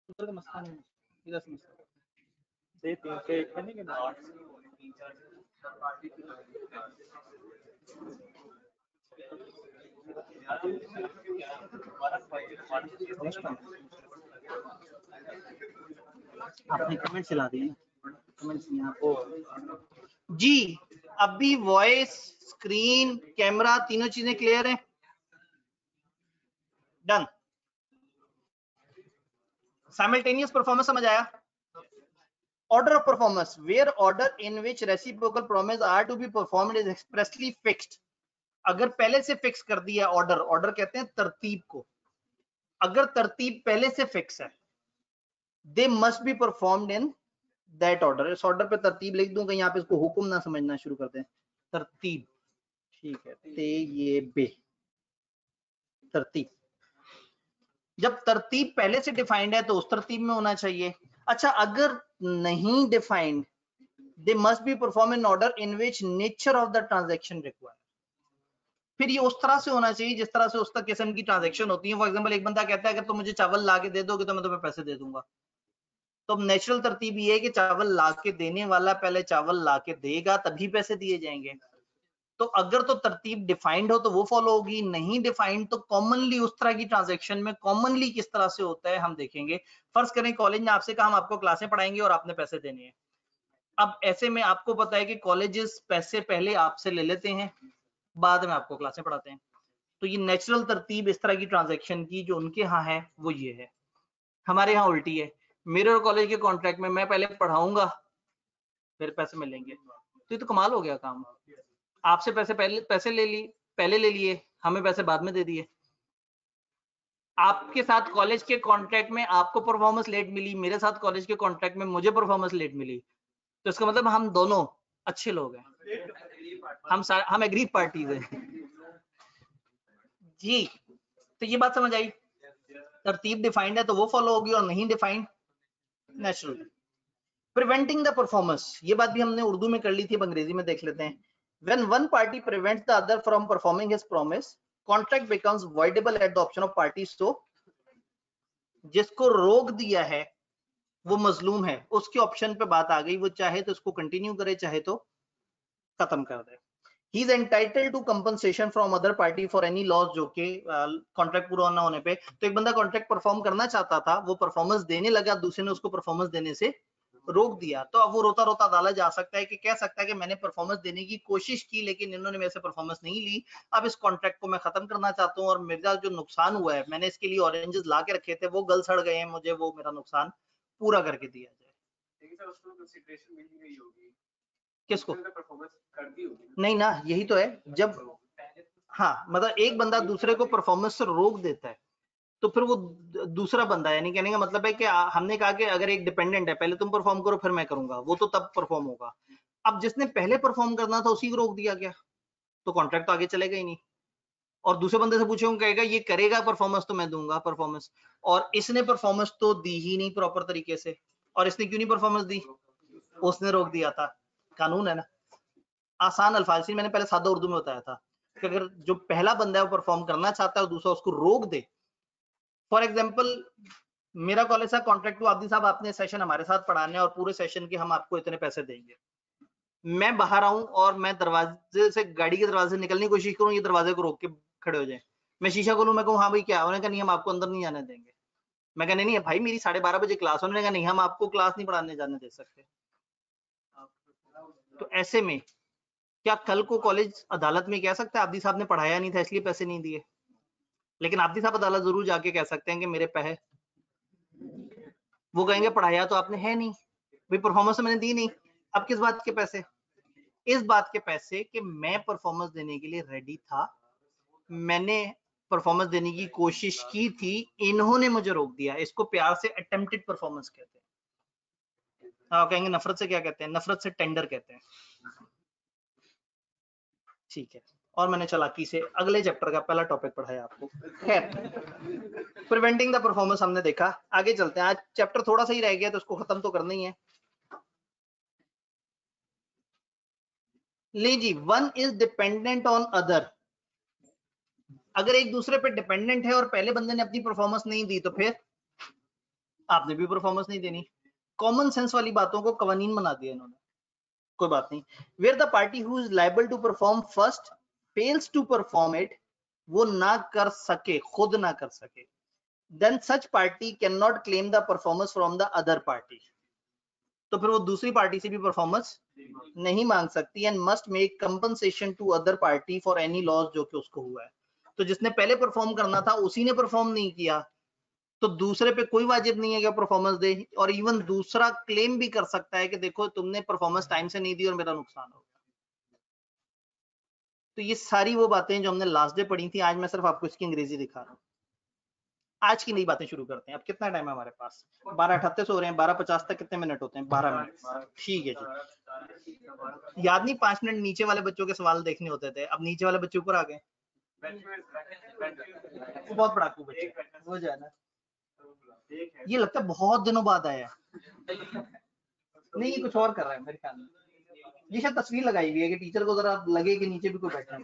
उधर का मसला नहीं, इधर से मसला। से 3 से 1 नहीं करना। आपने कमेंट चला दिए ना, कमेंट्स नहीं आपको जी। अभी वॉइस, स्क्रीन, कैमरा तीनों चीजें क्लियर हैं? डन। साइमल्टेनियस परफॉर्मेंस समझ आया? Order of performance, where order in which reciprocal promise are to be performed is expressly fixed. अगर पहले से फिक्स कर दिया ऑर्डर, ऑर्डर कहते हैं तरतीब को, अगर तरतीब पहले से फिक्स है, they must be performed in that order. इस ऑर्डर पे तरतीब लिख दूं कहीं आप इसको हुक्म ना समझना शुरू करते हैं। तरतीब, ठीक है, ते ये बे, तरतीब। जब तरतीब पहले से डिफाइंड है तो उस तरतीब में होना चाहिए। अच्छा, अगर नहीं defined, they must be performed in order in which nature of the transaction required. फिर ये उस तरह से होना चाहिए जिस तरह से उस तक किस्म की ट्रांजैक्शन होती है। फॉर एग्जांपल, एक बंदा कहता है अगर तुम मुझे चावल ला के दे दोगे तो मैं तुम्हें पैसे दे दूंगा। तो अब नेचुरल तरतीब ये है कि चावल ला के देने वाला पहले चावल ला के देगा तभी पैसे दिए जाएंगे। तो अगर तो तरतीब डिफाइंड हो तो वो फॉलो होगी, नहीं डिफाइंड तो कॉमनली उस तरह की ट्रांजैक्शन में कॉमनली किस तरह से होता है हम देखेंगे। फर्ज करें कॉलेज ने आपसे कहा हम आपको क्लासें पढ़ाएंगे और आपने पैसे देने हैं। अब ऐसे में आपको पता है कि कॉलेजेस पैसे पहले आपसे ले लेते हैं, बाद में आपको क्लासें पढ़ाते हैं। तो ये नेचुरल तरतीब इस तरह की ट्रांजैक्शन की जो उनके यहाँ है वो ये है। हमारे यहाँ उल्टी है, मेरे और कॉलेज के कॉन्ट्रैक्ट में मैं पहले पढ़ाऊंगा फिर पैसे मिलेंगे। तो ये तो कमाल हो गया काम। आपसे पैसे पहले ले लिए, हमें पैसे बाद में दे दिए। आपके साथ कॉलेज के कॉन्ट्रैक्ट में आपको परफॉर्मेंस लेट मिली, मेरे साथ कॉलेज के कॉन्ट्रैक्ट में मुझे परफॉर्मेंस लेट मिली। तो इसका मतलब हम दोनों अच्छे लोग हैं, हम एग्री पार्टीज हैं जी। तो ये बात समझ आई? तरतीब डिफाइंड है तो वो फॉलो होगी और नहीं defined natural. Preventing the performance, ये बात भी हमने उर्दू में कर ली थी, अब अंग्रेजी में देख लेते हैं। When one party prevents the other from performing his promise, contract becomes voidable at the option of parties. So जिसको रोक दिया है वो मजलूम है, उसके ऑप्शन पे बात आ गई, वो चाहे तो इसको कंटिन्यू करे चाहे तो खत्म कर दे। He is entitled to compensation from other party for any loss, जो कि कॉन्ट्रैक्ट पूरा ना होने पे। तो एक बंदा कॉन्ट्रैक्ट परफॉर्म करना चाहता था, वो परफॉर्मेंस देने लगा, दूसरे ने उसको परफॉर्मेंस देने से रोक दिया। तो अब वो रोता रोता अदालत जा सकता है कि कह सकता है कि मैंने परफॉर्मेंस देने की कोशिश की लेकिन इन्होंने मेरे से परफॉर्मेंस नहीं ली, अब इस कॉन्ट्रैक्ट को मैं खत्म करना चाहता हूँ और मेरा जो नुकसान हुआ है, मैंने इसके लिए ऑरेंजेस ला के रखे थे, वो गल सड़ गए हैं, मुझे वो मेरा नुकसान पूरा करके दिया जाए। किसको? नहीं ना, यही तो है। जब हाँ, मतलब एक बंदा दूसरे को परफॉर्मेंस से रोक देता है तो फिर वो दूसरा बंदा, यानी कहने का मतलब है कि हमने कहा कि अगर एक डिपेंडेंट है, पहले तुम परफॉर्म करो फिर मैं करूंगा, वो तो तब परफॉर्म होगा। अब जिसने पहले परफॉर्म करना था उसी को रोक दिया गया, तो कॉन्ट्रैक्ट तो आगे चलेगा ही नहीं। और दूसरे बंदे से पूछूंगा, कहेगा ये करेगा परफॉर्मेंस तो मैं दूंगा परफॉर्मेंस, और इसने परफॉर्मेंस तो दी ही नहीं प्रॉपर तरीके से। और इसने क्यों नहीं परफॉर्मेंस दी? उसने रोक दिया था। कानून है ना। आसान अल्फाज से मैंने पहले सादा उर्दू में बताया था कि अगर जो पहला बंदा है वो परफॉर्म करना चाहता है और दूसरा उसको रोक दे। फॉर एग्जाम्पल, मेरा कॉलेज सा कॉन्ट्रैक्ट हुआ, आब्दी साहब आपने सेशन हमारे साथ पढ़ाने और पूरे सेशन के हम आपको इतने पैसे देंगे। मैं बाहर आऊं और मैं दरवाजे से, गाड़ी के दरवाजे से निकलने की कोशिश करूं, ये दरवाजे को रोक के खड़े हो जाए। मैं शीशा खोलूं, मैं कहूं हाँ भाई क्या? उन्होंने कहा नहीं हम आपको अंदर नहीं जाने देंगे। मैं कहने नहीं भाई मेरी 12:30 बजे क्लास। उन्होंने कहा नहीं हम आपको क्लास नहीं पढ़ाने जाने दे सकते। तो ऐसे में क्या कल को कॉलेज अदालत में कह सकता है आब्दी साहब ने पढ़ाया नहीं था इसलिए पैसे नहीं दिए? लेकिन आब्दी साहब अदालत जरूर जाके कह सकते हैं कि मेरे पैसे, वो कहेंगे पढ़ाया तो आपने है नहीं भाई, परफॉर्मेंस मैंने दी नहीं। अब किस बात के पैसे? इस बात के पैसे कि मैं परफॉर्मेंस देने के लिए रेडी था, मैंने परफॉर्मेंस देने की कोशिश की थी, इन्होंने मुझे रोक दिया। इसको प्यार से अटेम्प्टेड परफॉर्मेंस कहते हैं। हाँ, कहेंगे नफरत से क्या कहते हैं? नफरत से टेंडर कहते हैं। ठीक है, और मैंने चालाकी से अगले चैप्टर का पहला टॉपिक पढ़ाया आपको। खैर, प्रिवेंटिंग द परफॉर्मेंस हमने देखा, आगे चलते हैं। आज चैप्टर थोड़ा सा ही रह गया तो उसको खत्म तो करना ही है। ले जी, one is dependent on other. अगर एक दूसरे पे डिपेंडेंट है और पहले बंदे ने अपनी परफॉर्मेंस नहीं दी तो फिर आपने भी परफॉर्मेंस नहीं देनी। कॉमन सेंस वाली बातों को कवानीन बना दिया इन्होंने, कोई बात नहीं। Where the party who is liable to perform first fails to perform it, वो ना कर सके, खुद ना कर सके, then such party can not claim the performance from the other party, तो फिर वो दूसरी पार्टी से भी परफॉर्मेंस नहीं मांग सकती, and must make compensation to other party for any loss जो कि उसको हुआ है। तो जिसने पहले परफॉर्म करना था उसी ने परफॉर्म नहीं किया, तो दूसरे पे कोई वाजिब नहीं है कि परफॉर्मेंस दे, और इवन दूसरा क्लेम भी कर सकता है कि देखो तुमने परफॉर्मेंस टाइम से नहीं दी और मेरा नुकसान हो गया। तो ये सारी वो बातें जो हमने लास्ट डे पढ़ी थी, आज मैं सिर्फ आपको इसकी अंग्रेजी दिखा रहा हूँ। आज की नई बातें शुरू करते हैं। अब कितना टाइम है हमारे पास? 12:38 हो रहे हैं, 12:50 तक कितने मिनट होते हैं? 12 मिनट। ठीक है जी। याद नहीं 5 मिनट नीचे वाले बच्चों के सवाल देखने होते थे, अब नीचे वाले बच्चे ऊपर आ गए। वो बहुत पढ़ाकू बच्चे वो जो है ना, ये लगता है बहुत दिनों बाद आया है। नहीं ये कुछ और कर रहा है मेरे ख्याल में, ये शायद तस्वीर लगाई हुई है कि टीचर को जरा लगे कि नीचे भी कोई बैठा है।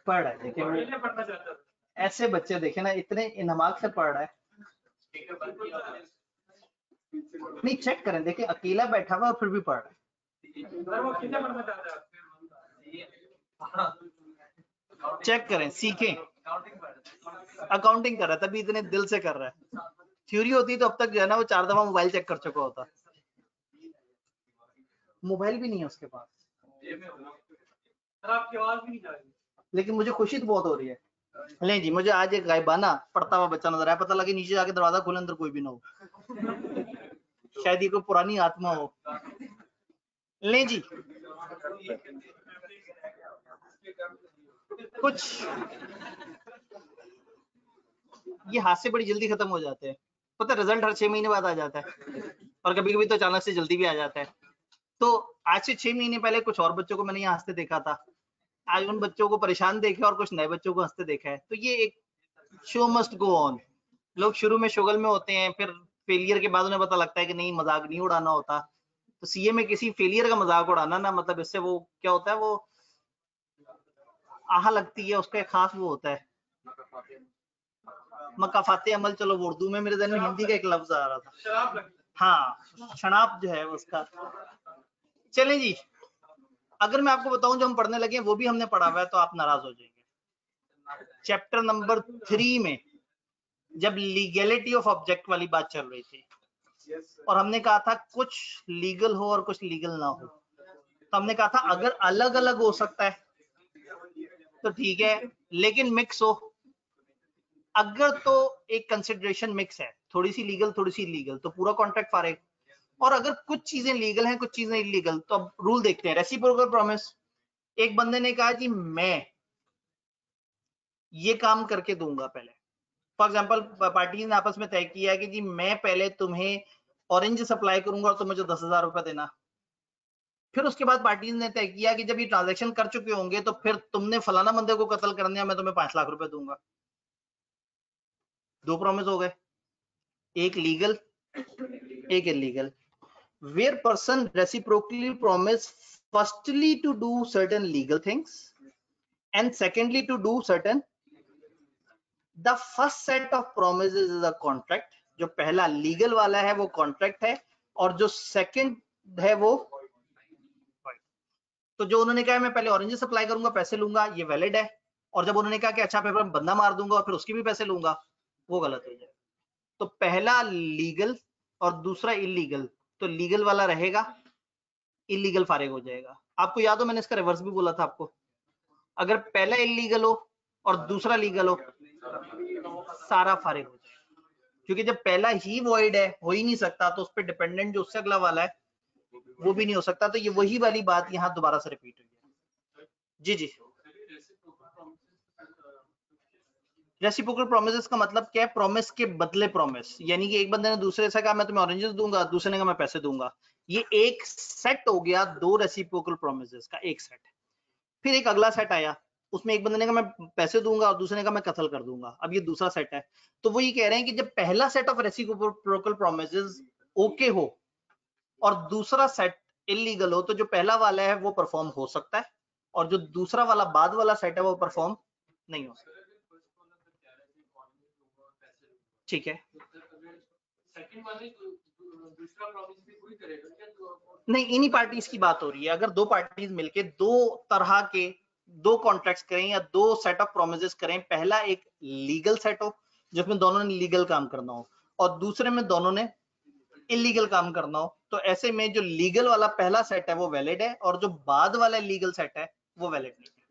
पढ़ रहा है, देखिए ऐसे बच्चे देखे ना, इतने इनमाक से पढ़ रहा है। नहीं चेक करें, देखिए अकेला बैठा हुआ और फिर भी पढ़ रहा है। चेक करें, सीखें। अकाउंटिंग कर रहा है तभी इतने दिल से कर रहा है। थ्योरी होती तो अब तक जो है ना वो 4 दफा मोबाइल चेक कर चुका होता। मोबाइल भी नहीं है उसके पास, आपकी आवाज भी नहीं जा रही, लेकिन मुझे खुशी तो बहुत हो रही है। नहीं जी, मुझे आज एक गायबाना पढ़ता हुआ बच्चा नजर आया, पता लगे नीचे जाके दरवाजा खोले अंदर कोई भी ना हो, शायद ये कोई पुरानी आत्मा हो। ले जी, कुछ ये हादसे बड़ी जल्दी खत्म हो जाते हैं। पता है रिजल्ट हर 6 महीने बाद आ जाता है, और कभी कभी तो अचानक से जल्दी भी आ जाता है। तो आज से 6 महीने पहले कुछ और बच्चों को मैंने यहाँ हंसते देखा था, आज उन बच्चों को परेशान देखा और कुछ नए बच्चों को हंसते देखा है। तो ये एक शो मस्ट गो ऑन। लोग शुरू में शुगल में होते हैं, फिर फेलियर के बाद उन्हें पता लगता है कि नहीं मजाक नहीं उड़ाना होता। तो सीए में किसी फेलियर का मजाक उड़ाना ना, मतलब इससे वो क्या होता है, वो आह लगती है, उसका एक खास वो होता है मकाफाते अमल। चलो वो उर्दू में, मेरे जहन में हिंदी का एक लफ्ज आ रहा था, हाँ शनाब जो है उसका। चलें जी, अगर मैं आपको बताऊं जो हम पढ़ने लगे वो भी हमने पढ़ा हुआ है तो आप नाराज हो जाएंगे। चैप्टर नंबर 3 में जब लीगैलिटी ऑफ ऑब्जेक्ट वाली बात चल रही थी, और हमने कहा था कुछ लीगल हो और कुछ लीगल ना हो, तो हमने कहा था अगर अलग अलग हो सकता है तो ठीक है, लेकिन मिक्स हो, अगर तो एक कंसिडरेशन मिक्स है, थोड़ी सी लीगल थोड़ी सी इलीगल, तो पूरा कॉन्ट्रैक्ट फारेग। और अगर कुछ चीजें लीगल हैं कुछ चीजें इलीगल, तो अब रूल देखते हैं। रेसिप्रोकल प्रॉमिस, एक बंदे ने कहा जी मैं ये काम करके दूंगा पहले, फॉर एग्जांपल पार्टी ने आपस में तय किया है कि जी मैं पहले तुम्हें ऑरेंज सप्लाई करूंगा और तुम मुझे 10,000 रुपए देना। फिर उसके बाद पार्टी ने तय किया कि जब ये ट्रांजैक्शन कर चुके होंगे तो फिर तुमने फलाना बंदे को कत्ल कर दिया, मैं तुम्हें 5 लाख रुपए दूंगा। 2 प्रॉमिस हो गए, एक लीगल एक illegal. Where person reciprocally promise firstly to do certain legal things and secondly to do certain, the first set of promises is a contract। जो पहला लीगल वाला है वो कॉन्ट्रैक्ट है, और जो सेकंड है वो, तो जो उन्होंने कहा मैं पहले ऑरेंज सप्लाई करूंगा पैसे लूंगा, ये वैलिड है। और जब उन्होंने कहा कि अच्छा पेपर में बंदा मार दूंगा और फिर उसके भी पैसे लूंगा, वो गलत हो जाए। तो पहला लीगल और दूसरा इलीगल, तो लीगल वाला रहेगा, इलीगल फारिग हो जाएगा। आपको याद हो मैंने इसका रिवर्स भी बोला था आपको, अगर पहला इलीगल हो और दूसरा लीगल हो सारा फारिग हो जाएगा, क्योंकि जब पहला ही वॉइड है, हो ही नहीं सकता, तो उस पर डिपेंडेंट जो उससे अगला वाला है वो भी नहीं हो सकता। तो ये वही वाली बात यहाँ दोबारा से रिपीट हुई है। जी जी, रेसिप्रोकल प्रोमिसेस का मतलब क्या है? प्रॉमिस के बदले प्रॉमिस, यानी कि एक बंदे ने दूसरे से कहा मैं तुम्हें ऑरेंजेस दूंगा, दूसरे ने कहा मैं पैसे दूंगा, ये एक सेट हो गया, 2 रेसिप्रोकल प्रोमिसेस का एक सेट। फिर एक अगला सेट आया, उसमें एक बंदे ने कहा मैं पैसे दूंगा और दूसरे ने कहा मैं कत्ल कर दूंगा, अब ये दूसरा सेट है। तो वो ये कह रहे हैं कि जब पहला set of reciprocal promises okay हो और दूसरा सेट इलीगल हो, तो जो पहला वाला है वो परफॉर्म हो सकता है, और जो दूसरा वाला बाद वाला सेट है वो परफॉर्म नहीं हो सकता। ठीक है, नहीं इन्हीं पार्टीज की बात हो रही है। अगर दो पार्टीज मिलके दो तरह के दो कॉन्ट्रैक्ट्स करें या दो सेट ऑफ प्रोमिसेस करें, पहला एक लीगल सेट हो जिसमें दोनों ने लीगल काम करना हो और दूसरे में दोनों ने इलीगल काम करना हो, तो ऐसे में जो लीगल वाला पहला सेट है वो वैलिड है और जो बाद वाला लीगल सेट है वो वैलिड नहीं है।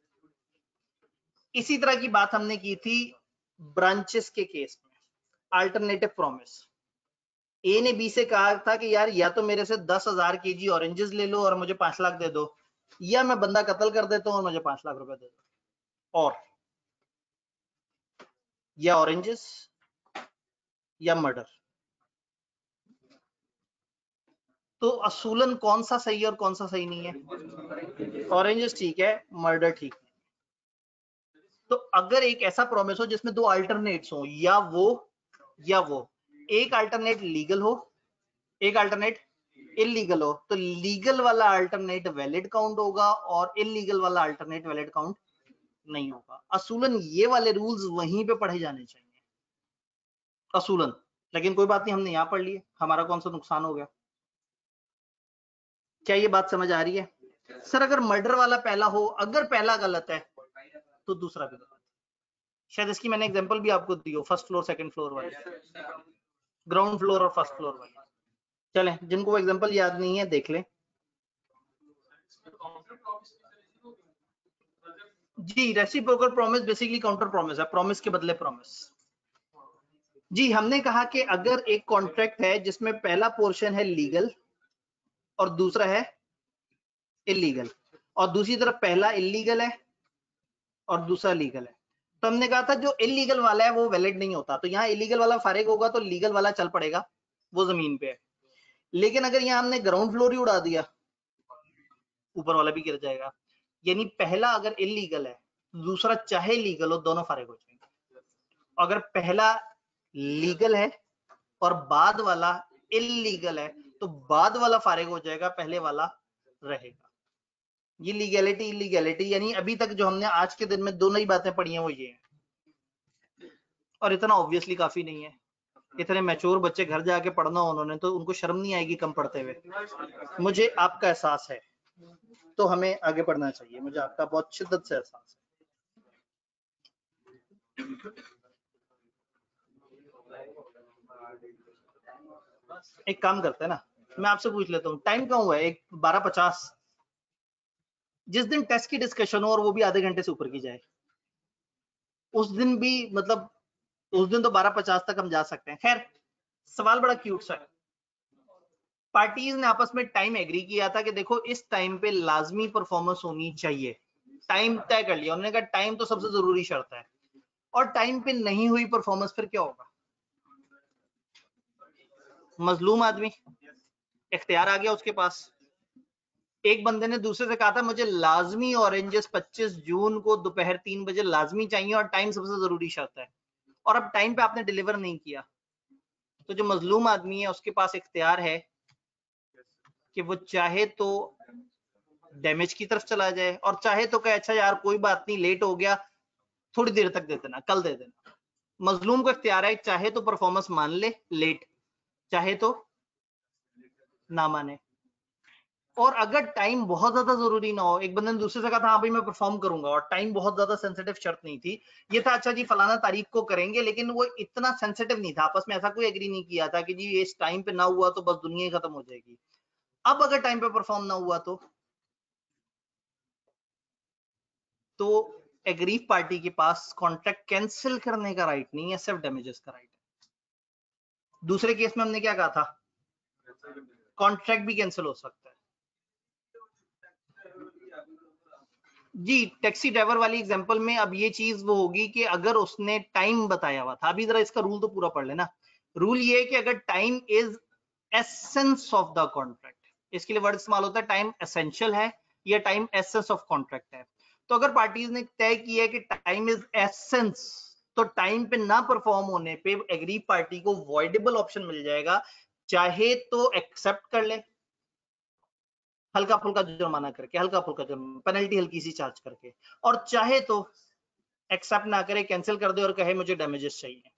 इसी तरह की बात हमने की थी ब्रांचेस के केस में, अल्टरनेटिव प्रॉमिस। ए ने बी से कहा था कि यार या तो मेरे से 10,000 केजी ऑरेंजेस ले लो और मुझे 5 लाख दे दो, या मैं बंदा कत्ल कर देता हूं और मुझे 5 लाख रुपए दे दो, और या ऑरेंजेस या मर्डर। तो असूलन कौन सा सही है और कौन सा सही नहीं है? ऑरेंजेस ठीक है, मर्डर ठीक है। तो अगर एक ऐसा प्रॉमिस हो जिसमें दो अल्टरनेट्स हो, या वो, एक अल्टरनेट लीगल हो एक अल्टरनेट इलीगल हो, तो लीगल वाला अल्टरनेट वैलिड काउंट होगा और इलीगल वाला अल्टरनेट वैलिड काउंट नहीं होगा। असूलन ये वाले रूल्स वहीं पे पढ़े जाने चाहिए असूलन, लेकिन कोई बात नहीं, हमने यहां पढ़ लिए, हमारा कौन सा नुकसान हो गया? क्या ये बात समझ आ रही है? सर अगर मर्डर वाला पहला हो, अगर पहला गलत है तो दूसरा भी गलत है। शायद इसकी मैंने एग्जांपल भी आपको दी हो, फर्स्ट फ्लोर सेकंड फ्लोर वाली, ग्राउंड फ्लोर और फर्स्ट फ्लोर वाली। चलें, जिनको वो एग्जांपल याद नहीं है देख लें। जी, reciprocal promise basically counter promise है, प्रॉमिस के बदले प्रॉमिस। जी, हमने कहा कि अगर एक कॉन्ट्रैक्ट है जिसमें पहला पोर्शन है लीगल और दूसरा है इलीगल, और दूसरी तरफ पहला इलीगल है और दूसरा लीगल है, तो हमने कहा था जो इलीगल वाला है वो वैलिड नहीं होता, तो यहाँ इलीगल वाला फारिग होगा तो लीगल वाला चल पड़ेगा, वो जमीन पे है। लेकिन अगर यहाँ हमने ग्राउंड फ्लोर ही उड़ा दिया, ऊपर वाला भी गिर जाएगा। यानी पहला अगर इलीगल है, दूसरा चाहे लीगल हो, दोनों फारिग हो जाएंगे। अगर पहला लीगल है और बाद वाला इलीगल है, तो बाद वाला फारिग हो जाएगा, पहले वाला रहेगा। ये लीगैलिटी इलीगैलिटी, यानी अभी तक जो हमने आज के दिन में दो नई बातें पढ़ी हैं वो ये हैं, और इतना ऑब्वियसली काफी नहीं है। इतने मैच्योर बच्चे घर जाके पढ़ना उन्होंने, तो उनको शर्म नहीं आएगी कम पढ़ते हुए? मुझे आपका एहसास है, तो हमें आगे बढ़ना चाहिए, मुझे आपका बहुत शिद्दत से एहसास है। एक काम करते हैं ना, मैं आपसे पूछ लेता हूँ, टाइम कहाँ हुआ है? 12:50। जिस दिन टेस्ट की डिस्कशन हो और वो भी आधे घंटे से ऊपर की जाए, उस दिन भी मतलब उस दिन तो 12:50 तक हम जा सकते हैं। खैर, सवाल बड़ा क्यूट सा है। पार्टीज ने आपस में टाइम एग्री किया था कि देखो इस टाइम पे लाजमी परफॉर्मेंस होनी चाहिए, टाइम तय कर लिया उन्होंने, कहा टाइम तो सबसे जरूरी शर्त है, और टाइम पे नहीं हुई परफॉर्मेंस, फिर क्या होगा? मजलूम आदमी, इख्तियार आ गया उसके पास। एक बंदे ने दूसरे से कहा था मुझे लाजमी ऑरेंजेस 25 जून को दोपहर 3 बजे लाजमी चाहिए और टाइम सबसे जरूरी शर्त है, और अब टाइम पे आपने डिलीवर नहीं किया, तो जो मजलूम आदमी है उसके पास इख्तियार है कि वो चाहे तो डैमेज की तरफ चला जाए और चाहे तो कहे अच्छा यार कोई बात नहीं, लेट हो गया, थोड़ी देर तक दे देना, कल दे देना। मजलूम को इख्तियार है, चाहे तो परफॉर्मेंस मान ले लेट, चाहे तो ना माने। और अगर टाइम बहुत ज्यादा जरूरी ना हो, एक बंदे ने दूसरे से कहा था हाँ भाई मैं परफॉर्म करूंगा, और टाइम बहुत ज्यादा सेंसिटिव शर्त नहीं थी, ये था अच्छा जी फलाना तारीख को करेंगे, लेकिन वो इतना सेंसिटिव नहीं था, आपस में ऐसा कोई एग्री नहीं किया था कि जी इस टाइम पे ना हुआ तो बस दुनिया ही खत्म हो जाएगी। अब अगर टाइम पे परफॉर्म ना हुआ तो एग्री पार्टी के पास कॉन्ट्रैक्ट कैंसिल करने का राइट नहीं है, सिर्फ डैमेजेस का राइट है। दूसरे केस में हमने क्या कहा था? कॉन्ट्रैक्ट भी कैंसिल हो सकता है। जी, टैक्सी ड्राइवर वाली एग्जांपल में अब ये चीज वो होगी कि अगर उसने टाइम बताया हुआ था, अभी जरा इसका रूल तो पूरा पढ़ लेना। रूल ये है कि अगर time is essence of the contract, इसके लिए वर्ड इस्तेमाल होता है टाइम एसेंशियल है या टाइम एसेंस ऑफ कॉन्ट्रैक्ट है। तो अगर पार्टीज ने तय किया है कि टाइम इज एसेंस, तो टाइम पे ना परफॉर्म होने पे एग्री पार्टी को वॉइडेबल ऑप्शन मिल जाएगा, चाहे तो एक्सेप्ट कर ले हल्का फुल्का जुर्माना करके, हल्का फुल्का जुर्माना, पेनल्टी हल्की सी चार्ज करके, और चाहे तो एक्सेप्ट ना करे, कैंसिल कर दे और कहे मुझे डैमेजेस चाहिए।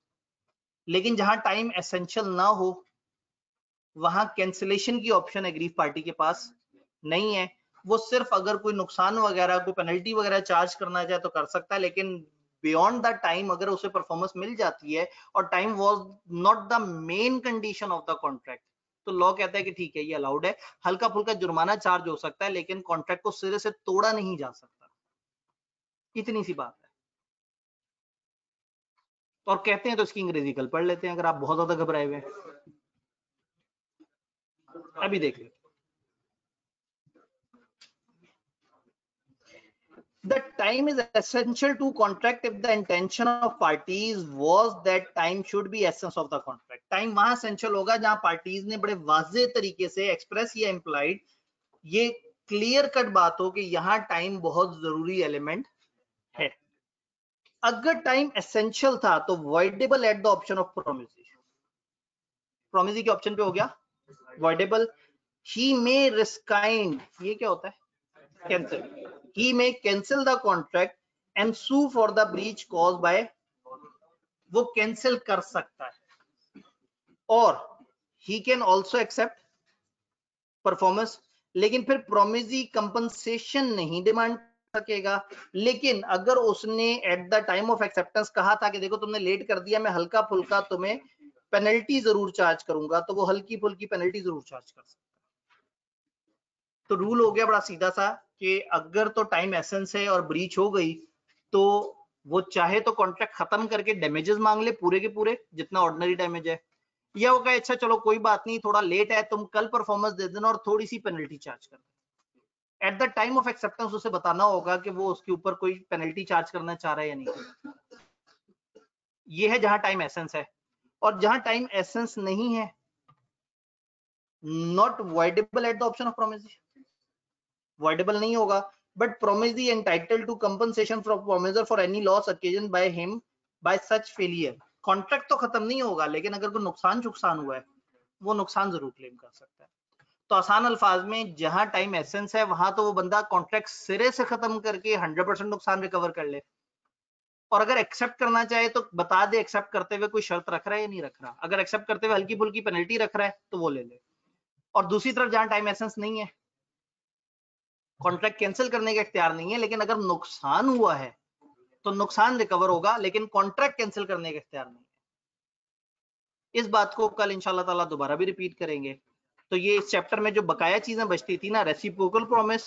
लेकिन जहां टाइम एसेंशियल ना हो वहां कैंसिलेशन की ऑप्शन एग्रीव पार्टी के पास नहीं है। वो सिर्फ अगर कोई नुकसान वगैरह, कोई पेनल्टी वगैरह चार्ज करना चाहे तो कर सकता है, लेकिन बियॉन्ड द टाइम अगर उसे परफॉर्मेंस मिल जाती है और time was not the main condition of the contract, तो लॉ कहता है कि ठीक है ये अलाउड है। हल्का फुल्का जुर्माना चार्ज हो सकता है लेकिन कॉन्ट्रैक्ट को सिरे से तोड़ा नहीं जा सकता। इतनी सी बात है। और कहते हैं तो इसकी अंग्रेजी कल पढ़ लेते हैं अगर आप बहुत ज्यादा घबराए हुए हैं। अभी देख लेते। The time is essential to contract if the intention of parties was that time should be essence of the contract. Time वहां essential होगा जहां parties ने बड़े वाज़े तरीके से express या implied ये क्लियर कट बात हो कि यहाँ टाइम बहुत जरूरी एलिमेंट है। अगर टाइम एसेंशियल था तो voidable at the option of promisee। promisee के ऑप्शन पे हो गया voidable। he may rescind, ये क्या होता है? cancel। he may cancel the contract and sue for the breach caused by, वो कैंसिल कर सकता है। और he can also accept performance, लेकिन फिर प्रोमिसी कंपनसेशन नहीं डिमांड सकेगा। लेकिन अगर उसने at the time of acceptance कहा था कि देखो तुमने लेट कर दिया, मैं हल्का फुल्का तुम्हें पेनल्टी जरूर चार्ज करूंगा, तो वो हल्की फुल्की पेनल्टी जरूर चार्ज कर सकता है। तो रूल हो गया बड़ा सीधा सा कि अगर तो टाइम एसेंस है और ब्रीच हो गई तो वो चाहे तो कॉन्ट्रैक्ट खत्म करके डैमेजेस मांग ले पूरे के पूरे जितना ऑर्डिनरी डैमेज है, या होगा अच्छा चलो कोई बात नहीं थोड़ा लेट है तुम कल परफॉर्मेंस दे देना और थोड़ी सी पेनल्टी चार्ज कर देना। At the time of acceptance उसे बताना होगा कि वो उसके ऊपर कोई पेनल्टी चार्ज करना चाह रहा है या नहीं। ये है जहां टाइम एसेंस है। और जहां टाइम एसेंस नहीं है, not voidable at the option of promisee, voidable नहीं होगा, but promisee entitled to compensation from promisor for any loss occasion by him by such failure. Contract तो खत्म नहीं होगा लेकिन अगर कोई नुकसान हुआ है वो नुकसान जरूर क्लेम कर सकता है। तो आसान अल्फाज में जहां टाइम एसेंस है वहां तो वो बंदा कॉन्ट्रैक्ट सिरे से खत्म करके 100% नुकसान रिकवर कर ले, और अगर एक्सेप्ट करना चाहे तो बता दे एक्सेप्ट करते हुए कोई शर्त रख रहा है या नहीं रख रहा। अगर एक्सेप्ट करते हुए हल्की फुल्की पेनल्टी रख रहा है तो वो ले ले। और दूसरी तरफ जहां टाइम एसेंस नहीं है, कॉन्ट्रैक्ट कैंसिल करने का इख्तियार नहीं है, लेकिन अगर नुकसान हुआ है तो नुकसान रिकवर होगा लेकिन कॉन्ट्रैक्ट कैंसिल करने का इख्तियार नहीं है। इस बात को कल इंशाल्लाह ताला दोबारा भी रिपीट करेंगे। तो ये इस चैप्टर में जो बकाया चीजें बचती थी ना, रेसिप्रोकल प्रॉमिस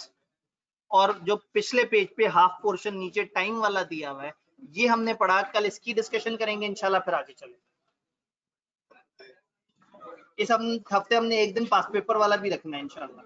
और जो पिछले पेज पे हाफ पोर्शन नीचे टाइम वाला दिया हुआ है, ये हमने पढ़ा। कल इसकी डिस्कशन करेंगे इंशाल्लाह, फिर आगे चलेंगे। इस हफ्ते हमने एक दिन पास पेपर वाला भी रखना है इंशाल्लाह।